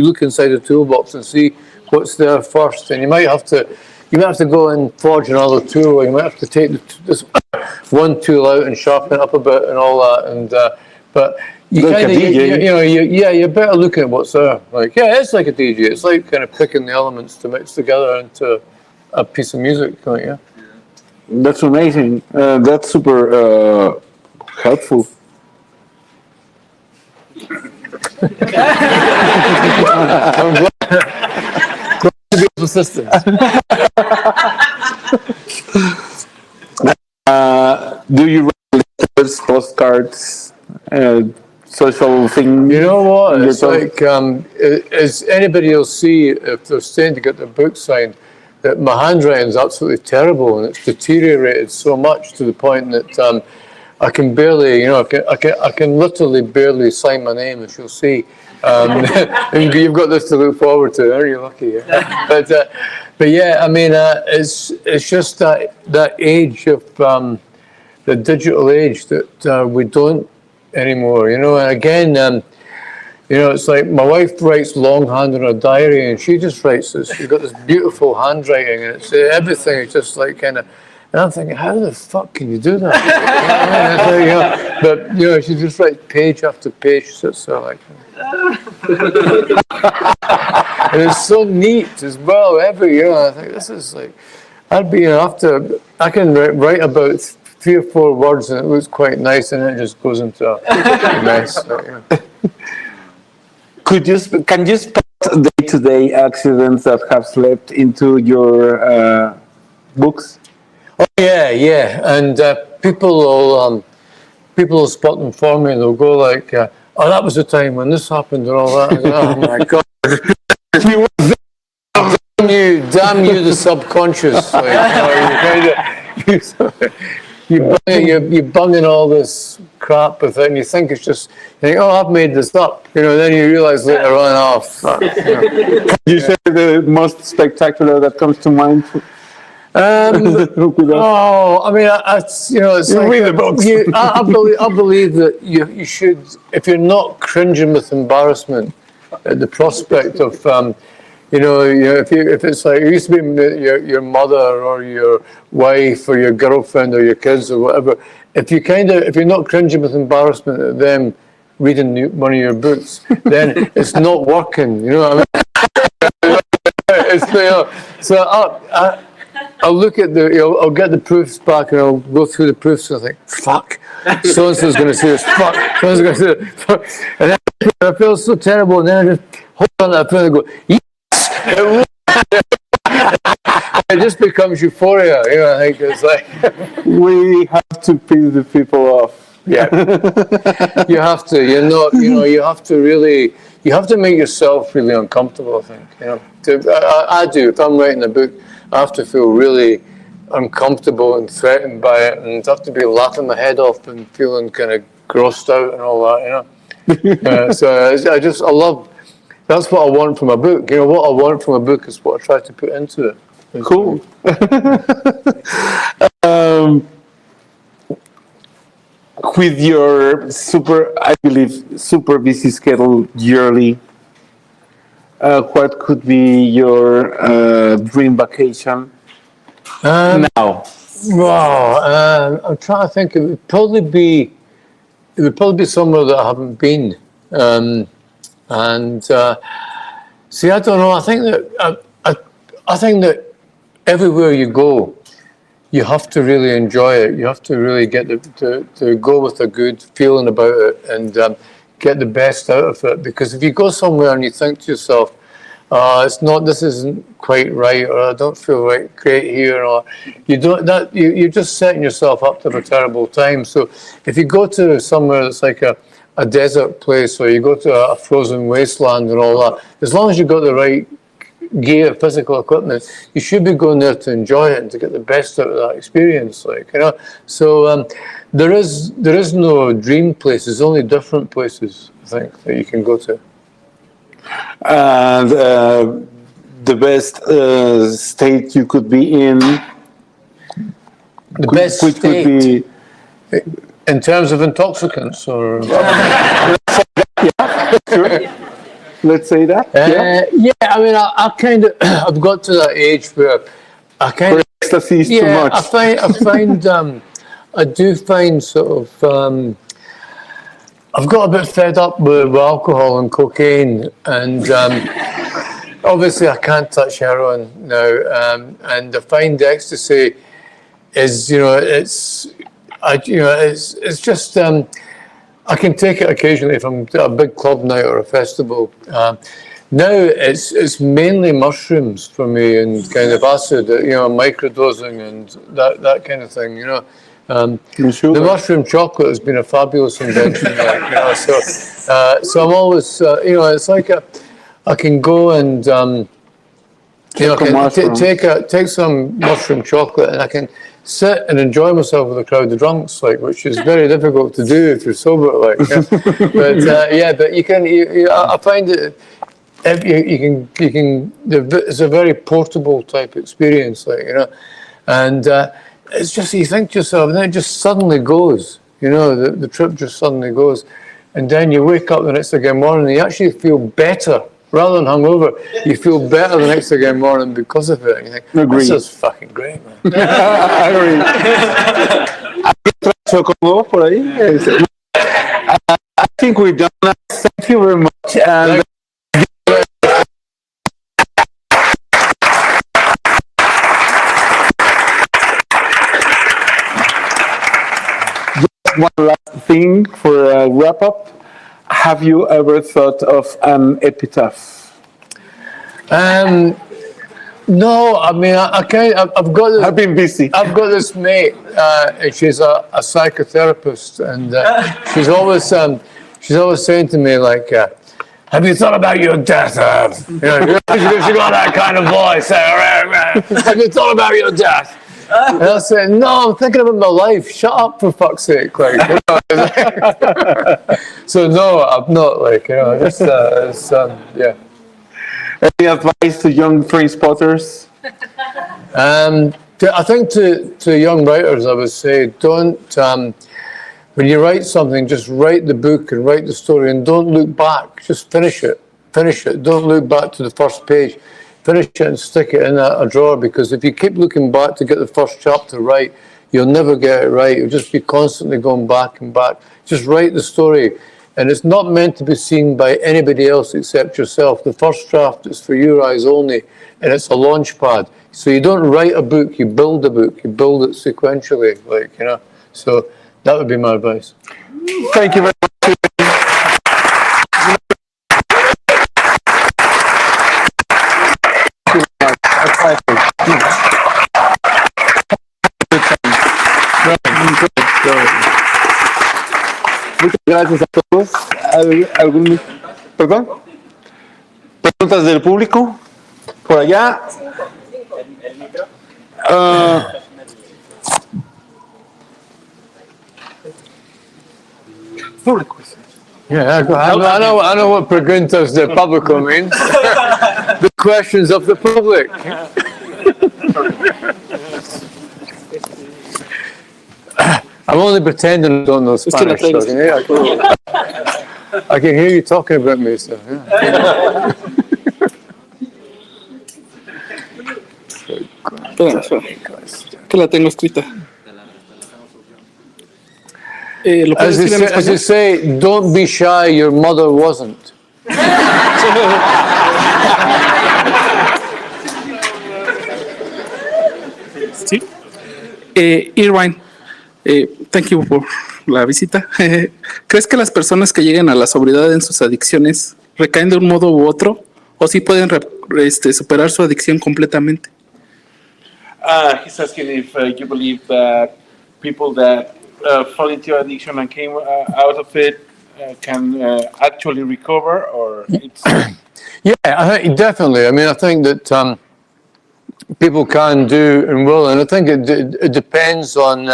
look inside the toolbox and see what's there first. And you might have to go and forge another tool, or you might have to take this one tool out and sharpen it up a bit and all that. And but you kind of, you're better looking at what's there. Like, yeah, it's like a DJ. It's like kind of picking the elements to mix together into a piece of music. Like, yeah. That's amazing. That's super helpful. I'm glad to be of assistance. Do you write letters, postcards, social things? You know what? It's like, as anybody will see if they're staying to get their book signed, that my handwriting is absolutely terrible, and it's deteriorated so much to the point that I can barely, you know, I can literally barely sign my name, as you'll see. And you've got this to look forward to. Aren't you lucky? Yeah? But yeah, I mean, it's just that age of the digital age that we don't anymore. You know, and again, You know, it's like my wife writes longhand in her diary, and she just writes this. She's got this beautiful handwriting, and it's everything is just like kind of. And I'm thinking, how the fuck can you do that? You know, but you know, she just writes page after page. She sits there like, and it's so neat as well. Every year, I think this is like, I'd be after. I can write about 3 or 4 words, and it looks quite nice, and then it just goes into a mess. So, yeah. Can you spot day-to-day accidents that have slipped into your books? Oh yeah, and people will spot them for me, and they'll go like, "Oh, that was the time when this happened," and all that. I go, oh my god! Damn you, the subconscious! Like, you're bunging all this crap with it, and you think it's just, you think, oh, I've made this up, you know. Then you realise later on, oh, fuck. You know. Can you share the most spectacular that comes to mind? Oh, I mean, you know, it's like, read the books. I believe that you should, if you're not cringing with embarrassment at the prospect of, you know, if it's like, it used to be your mother or your wife or your girlfriend or your kids or whatever, if you're not cringing with embarrassment at them reading one of your books, then it's not working, you know what I mean? It's, you know, so I'll look at I'll get the proofs back, and I'll go through the proofs, and I think, fuck, so and so's going to say this, fuck, so and so's going to say this, fuck. And then I feel so terrible, and then I just hold on to that pen and go, yes! It just becomes euphoria, you know. I think it's like We have to piss the people off. Yeah, you have to. You're not. You know, you have to really. You have to make yourself really uncomfortable. I think. You know, I do. If I'm writing a book, I have to feel really uncomfortable and threatened by it, and I have to be laughing my head off and feeling kind of grossed out and all that. You know. So I love. That's what I want from a book. You know, what I want from a book is what I try to put into it. Cool. With your I believe, super busy schedule yearly, what could be your dream vacation now? Wow, I'm trying to think. It would probably be somewhere that I haven't been. See, I don't know. I think that everywhere you go, you have to really enjoy it. You have to really get to go with a good feeling about it and get the best out of it. Because if you go somewhere and you think to yourself, this isn't quite right, or I don't feel great here, or you're just setting yourself up to have a terrible time. So if you go to somewhere that's like a desert place, or you go to a frozen wasteland and all that, as long as you've got the right gear, physical equipment, you should be going there to enjoy it and to get the best out of that experience, like, you know. So there is no dream place. There's only different places, I think, that you can go to. And the best state you could be in? The best which state? Could be, in terms of intoxicants, or? Sure. Let's say that. Yeah, I mean, I kind of, I've got to that age where I kind of, ecstasy is too much. I do find sort of, I've got a bit fed up with alcohol and cocaine, and obviously I can't touch heroin now, and I find ecstasy is, you know, it's just. I can take it occasionally if I'm at a big club night or a festival. Now it's mainly mushrooms for me, and kind of acid, you know, microdosing and that kind of thing, you know. The mushroom chocolate has been a fabulous invention, like, you know. So I'm always, you know, it's like I can go and you know, I can take some mushroom chocolate, and I can sit and enjoy myself with a crowd of drunks, like, which is very difficult to do if you're sober, like. You know? But but you can. I find that you can. It's a very portable type experience, like, you know, and it's just, you think to yourself, and then it just suddenly goes. You know, the trip just suddenly goes, and then you wake up the next day morning and you actually feel better. Rather than hungover, you feel better the next day morning because of it. And you think, this is fucking great, man. I agree. Por ahí. I think we're done. Thank you very much. And just one last thing for a wrap up. Have you ever thought of an epitaph? No, I mean, I've got this, I've been busy. I've got this mate, and she's a psychotherapist, and she's always saying to me, like, have you thought about your death? You know, she got that kind of voice. Have you thought about your death? And I said, no, I'm thinking about my life. Shut up, for fuck's sake. Like, you know. So no, I'm not, like, you know, just, yeah. Any advice to young train spotters? I think to young writers, I would say, don't, when you write something, just write the book and write the story and don't look back. Just finish it. Finish it. Don't look back to the first page. Finish it and stick it in a drawer, because if you keep looking back to get the first chapter right, you'll never get it right. You'll just be constantly going back and back. Just write the story. And it's not meant to be seen by anybody else except yourself. The first draft is for your eyes only, and it's a launch pad. So you don't write a book, you build a book. You build it sequentially, like, you know. So that would be my advice. Thank you very much. Muchas gracias a todos. ¿Algún, perdón? ¿Preguntas del público? Por allá. Público. Yeah, I know what preguntas del público means. The questions of the public. I'm only pretending I don't know Spanish. So I can hear you talking about me. So, yeah. Que la tengo escrita. As you say, don't be shy, your mother wasn't. Sí. Irvine, thank you por la visita. ¿Crees que las personas que lleguen a la sobriedad en sus adicciones recaen de un modo u otro? ¿O sí pueden superar su adicción completamente? He's asking if you believe that people that fall into addiction and came out of it can actually recover, or it's... Yeah, I think definitely. I mean, I think that people can do and will, and I think it depends on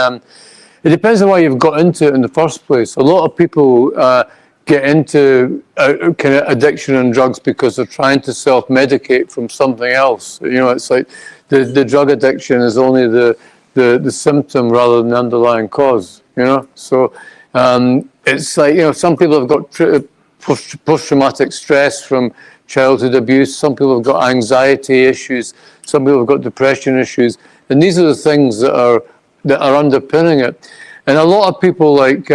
why you've got into it in the first place. A lot of people get into kind of addiction and drugs because they're trying to self-medicate from something else. You know, it's like the drug addiction is only the symptom rather than the underlying cause, you know? So it's like, you know, some people have got post-traumatic stress from childhood abuse, some people have got anxiety issues, some people have got depression issues, and these are the things that are underpinning it. And a lot of people, like,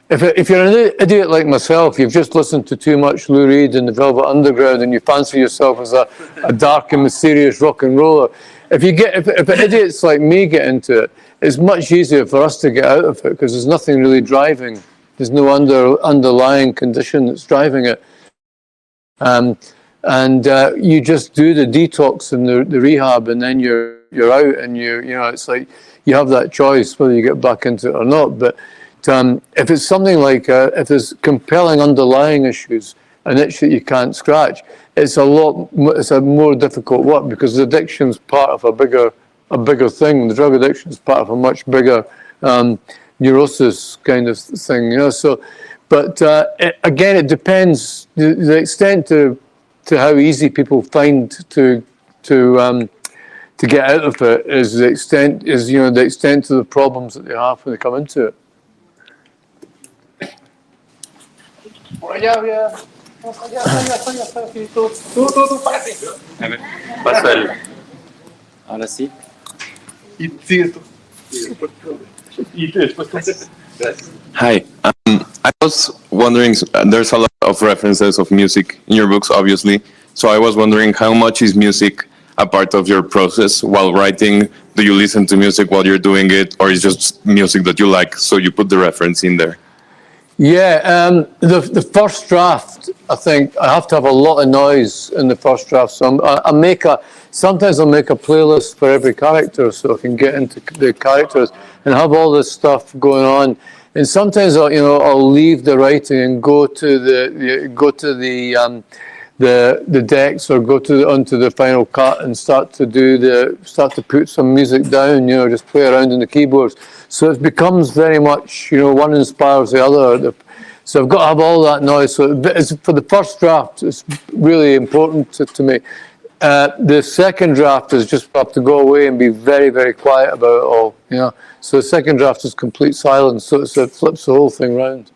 if you're an idiot like myself, you've just listened to too much Lou Reed and the Velvet Underground, and you fancy yourself as a dark and mysterious rock and roller. If idiots like me get into it, it's much easier for us to get out of it because there's nothing really driving. There's no underlying condition that's driving it. And you just do the detox and the rehab, and then you're out, and you know, it's like you have that choice whether you get back into it or not. But if it's something like if there's compelling underlying issues, an itch that you can't scratch, it's a more difficult work, because addiction's part of a bigger thing. The drug addiction is part of a much bigger neurosis kind of thing, you know. So, but again, it depends the extent to how easy people find to get out of it is the extent to the problems that they have when they come into it. Por allá había. Tú, párate. A ver, paso el. Ahora sí. Y sigues tú. Y después tú. Gracias. Hi. I was wondering, there's a lot of references of music in your books, obviously. So I was wondering, how much is music a part of your process while writing? Do you listen to music while you're doing it, or is just music that you like, so you put the reference in there? Yeah, the first draft, I think I have to have a lot of noise in the first draft. So sometimes I'll make a playlist for every character, so I can get into the characters and have all this stuff going on. And sometimes I'll leave the writing and go to the decks or onto the final cut and start to put some music down. Just play around on the keyboards. So it becomes very much one inspires the other. So I've got to have all that noise. So for the first draft, it's really important to me. The second draft is just have to go away and be very, very quiet about it all. So the second draft is complete silence. So it flips the whole thing round.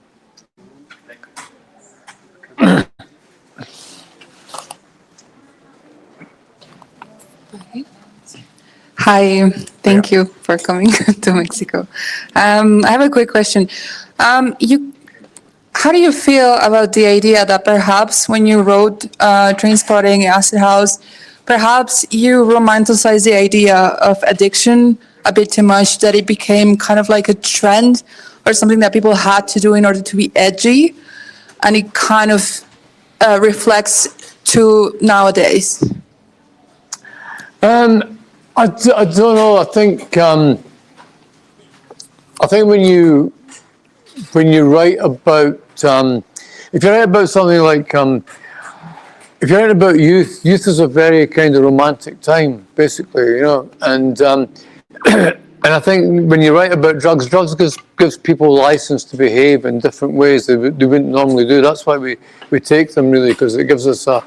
Hi, thank you for coming to Mexico. I have a quick question. How do you feel about the idea that perhaps when you wrote Trainspotting, Acid House, perhaps you romanticized the idea of addiction a bit too much, that it became kind of like a trend or something that people had to do in order to be edgy, and it kind of reflects to nowadays? I don't know. I think when you write about if you write about something like if you write about youth is a very kind of romantic time, basically, and and I think when you write about drugs gives people license to behave in different ways they wouldn't normally do. That's why we take them, really, because it gives us a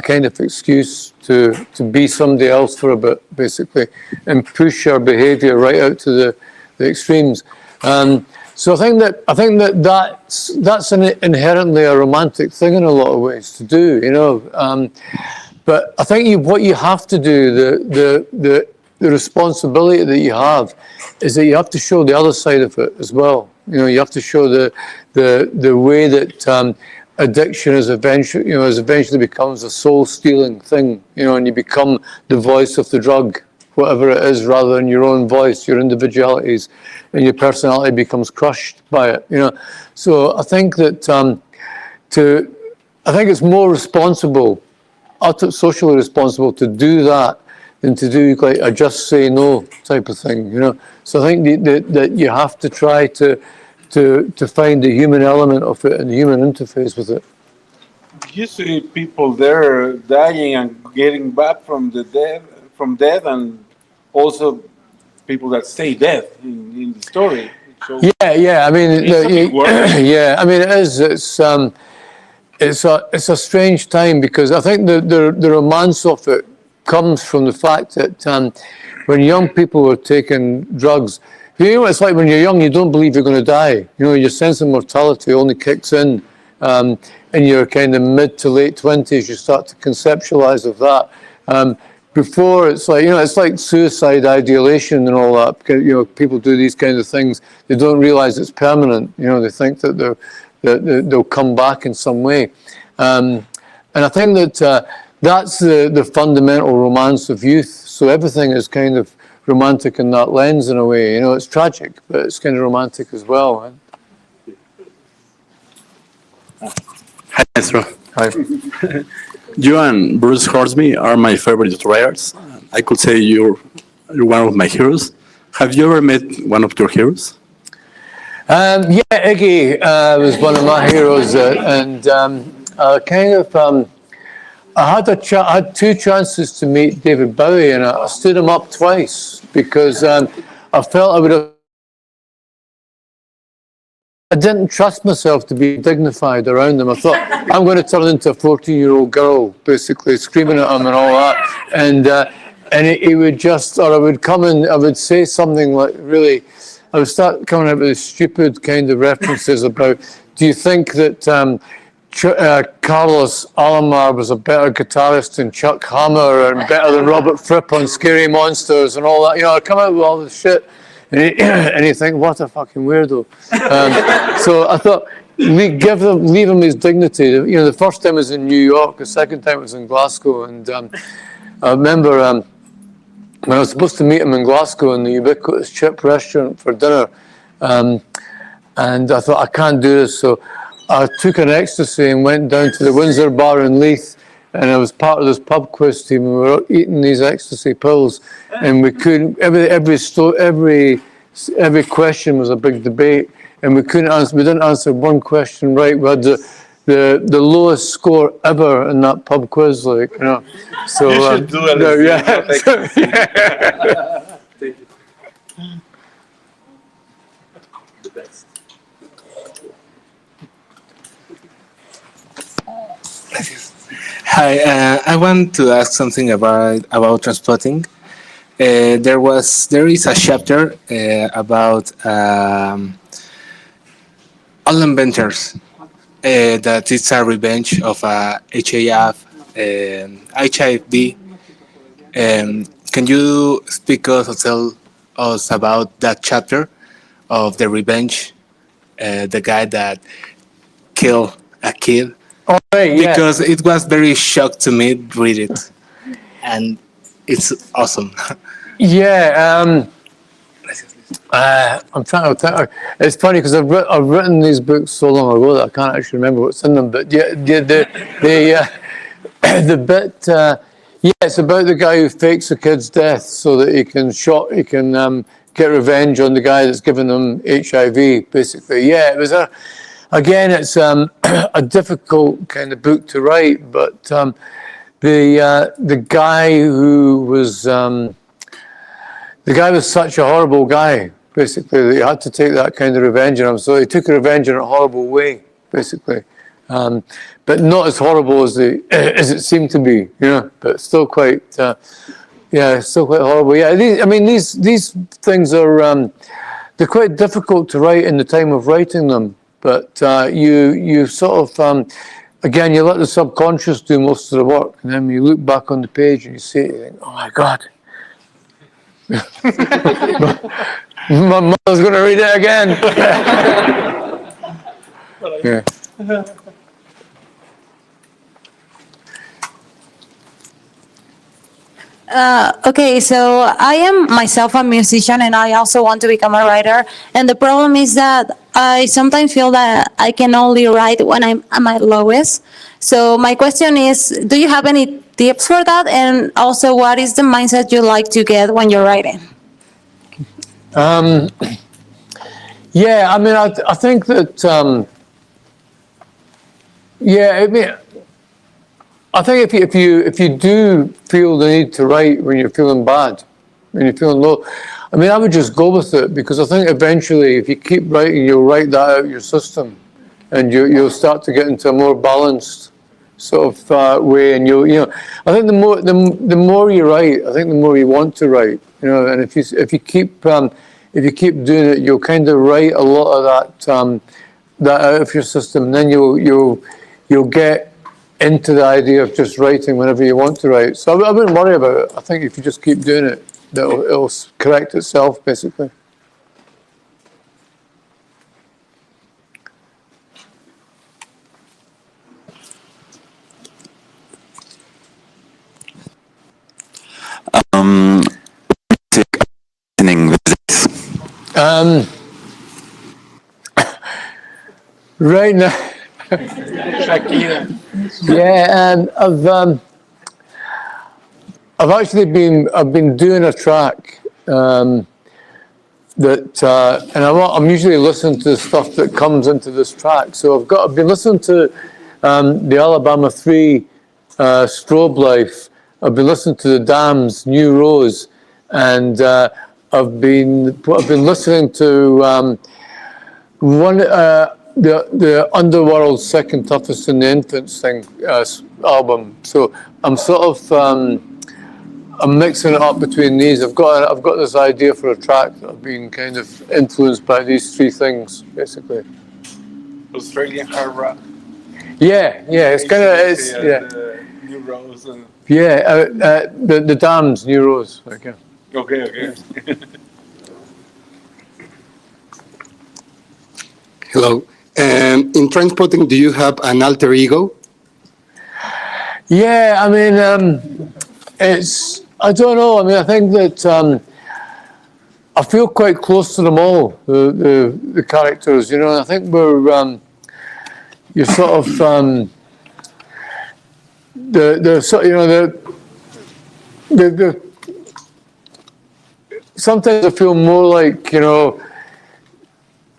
kind of excuse to be somebody else for a bit, basically, and push our behaviour right out to the extremes. So I think that's an inherently a romantic thing in a lot of ways to do, But I think what you have to do, the responsibility that you have, is that you have to show the other side of it as well. You have to show the way that addiction is eventually becomes a soul-stealing thing, and you become the voice of the drug, whatever it is, rather than your own voice, your individualities, and your personality becomes crushed by it. So I think that I think it's more responsible, socially responsible, to do that than to do like a just say no type of thing. So I think that you have to try to find the human element of it and the human interface with it. You see people there dying and getting back from death, and also people that stay dead in the story. So Yeah. I mean, yeah. I mean, it is. It's a strange time, because I think the romance of it comes from the fact that when young people were taking drugs, it's like when you're young, you don't believe you're going to die. Your sense of mortality only kicks in your kind of mid to late 20s. You start to conceptualize of that. Before, it's like suicide ideation and all that. People do these kinds of things. They don't realize it's permanent. They think that they'll come back in some way. And I think that that's the fundamental romance of youth. So everything is kind of romantic in that lens, in a way. It's tragic, but it's kind of romantic as well. Hi, Maestro. Hi. You and Bruce Hornsby are my favorite writers. I could say you're one of my heroes. Have you ever met one of your heroes? Yeah, Iggy was one of my heroes, and I had two chances to meet David Bowie, and I stood him up twice because I felt I didn't trust myself to be dignified around him. I thought, I'm going to turn into a 14-year-old girl, basically, screaming at him and all that. And he would just, or I would come and I would say something like, really, I would start coming up with stupid kind of references about, do you think that Carlos Alomar was a better guitarist than Chuck Hammer and better than Robert Fripp on Scary Monsters and all that. You know, I come out with all this shit, and you think, what a fucking weirdo. So I thought, leave him his dignity. You know, the first time was in New York, the second time was in Glasgow, and I remember when I was supposed to meet him in Glasgow in the ubiquitous Chip restaurant for dinner, and I thought, I can't do this, so I took an ecstasy and went down to the Windsor Bar in Leith, and I was part of this pub quiz team. We were eating these ecstasy pills, and we couldn't. Every question was a big debate, and we couldn't answer. We didn't answer one question right. We had the lowest score ever in that pub quiz, like, you know. So You should do it. Thank you. Hi, I want to ask something about transplanting. There is a chapter about all inventors that it's a revenge of HIV. Can you speak us or tell us about that chapter of the revenge, the guy that killed a kid? Oh, right, yeah. Because it was very shocked to me read it, and it's awesome. Yeah, I'm trying to. It's funny because I've written these books so long ago that I can't actually remember what's in them. But yeah, the bit. Yeah, it's about the guy who fakes a kid's death so that he can get revenge on the guy that's given him HIV. Basically, yeah, it was Again, it's a difficult kind of book to write, but the guy was such a horrible guy, basically, that he had to take that kind of revenge on him. So he took revenge in a horrible way, basically, but not as horrible as it seemed to be, you know. But still quite, still quite horrible. Yeah, these things are they're quite difficult to write in the time of writing them. But you sort of, again, you let the subconscious do most of the work, and then you look back on the page and you see it, you think, oh my God. My mother's going to read it again. Yeah. Okay, so I am myself a musician and I also want to become a writer. And the problem is that I sometimes feel that I can only write when I'm at my lowest. So my question is, do you have any tips for that? And also, what is the mindset you like to get when you're writing? Yeah, I mean, I think that, I think if you do feel the need to write when you're feeling bad, when you're feeling low, I mean, I would just go with it, because I think eventually, if you keep writing, you'll write that out of your system, and you'll start to get into a more balanced sort of way. And I think the more you write, I think the more you want to write. You know, and if you keep doing it, you'll kind of write a lot of that out of your system, and then you'll get into the idea of just writing whenever you want to write. So I wouldn't worry about it. I think if you just keep doing it, it'll correct itself, basically. Right now. Yeah, I've actually been doing a track and I'm usually listening to the stuff that comes into this track. So I've been listening to the Alabama 3 Strobe Life. I've been listening to the Dam's New Rose, and I've been listening to the Underworld's Second Toughest in the Infants thing album. So I'm sort of I'm mixing it up between these. I've got this idea for a track that I've been kind of influenced by these three things, basically. Australian hard rock. Yeah, it's kind of, it's, yeah. New Rose. Yeah, the Dams, New Rose. Okay. Okay. Hello. In transporting, do you have an alter ego? Yeah, I mean, it's, I don't know. I mean, I think that I feel quite close to them all, the characters, you know, and I think you're sort of, the sort, you know, the sometimes I feel more like, you know,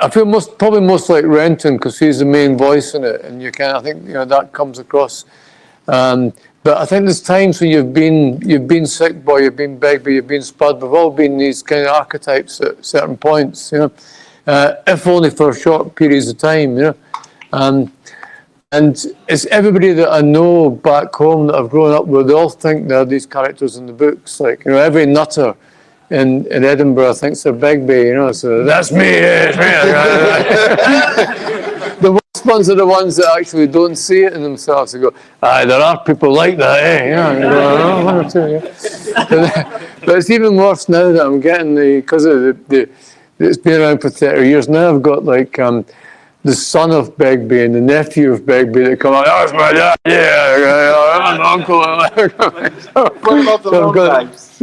I feel probably most like Renton because he's the main voice in it, and I think, you know, that comes across. But I think there's times when you've been sick boy, you've been Begbie, you've been Spud. We've all been these kind of archetypes at certain points, you know, if only for short periods of time, you know. And it's everybody that I know back home that I've grown up with. They all think they're these characters in the books, like, you know, every nutter in Edinburgh thinks they're Begbie, you know. So that's me. The worst ones are the ones that actually don't see it in themselves. They go, there are people like that, eh? Yeah, you go, oh, one or two, yeah. But it's even worse now that I'm getting because of it's been around for 30 years. Now I've got like the son of Begbie and the nephew of Begbie that come out, oh, it's my dad, yeah, I'm an uncle. What about the long times?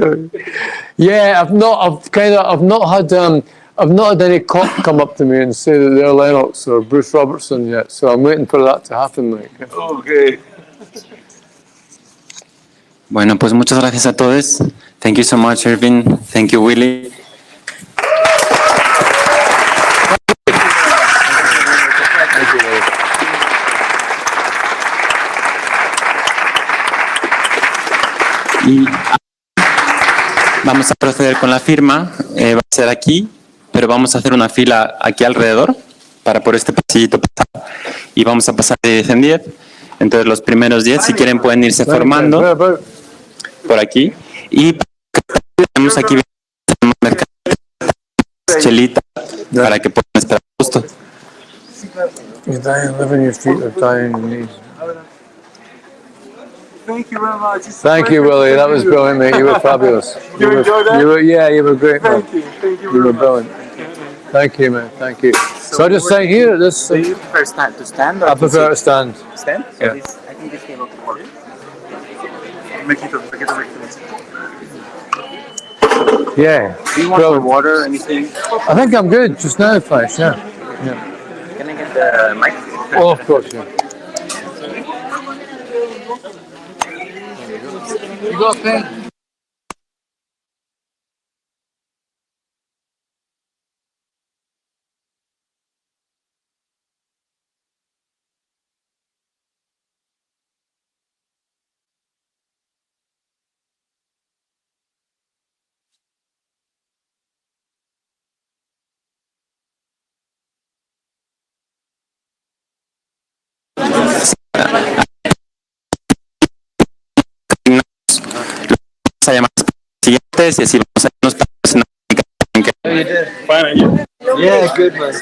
Yeah, I've not had any cop come up to me and say that they're Lennox or Bruce Robertson yet, so I'm waiting for that to happen, Mike. Okay. Bueno, pues muchas gracias a todos. Thank you so much, Irvine. Thank you, Willie. Y vamos a proceder con la firma. Va a ser aquí, pero vamos a hacer una fila aquí alrededor para por este pasillito pasar. Y vamos a pasar de 10 en 10. Entonces los primeros 10, si quieren, pueden irse formando por aquí. Y tenemos aquí chelita para que puedan esperar justo. You're dying, living your feet are dying your knees. Thank you very much. Thank you, Willie. That was brilliant, mate. You were fabulous. You enjoyed that? Yeah, you were great, man. Thank you. You were brilliant. Thank you, man. Thank you. So I just say here, this. Do you prefer to stand or I prefer to stand. stand? So Yeah. I think this table could work. Yeah. Do you want more water or anything? I think I'm good just now, thanks. Yeah. Can I get the mic? Oh, of course, yeah. You got a pen? Vamos a llamar a los siguientes y así vamos a irnos para Yeah, good man.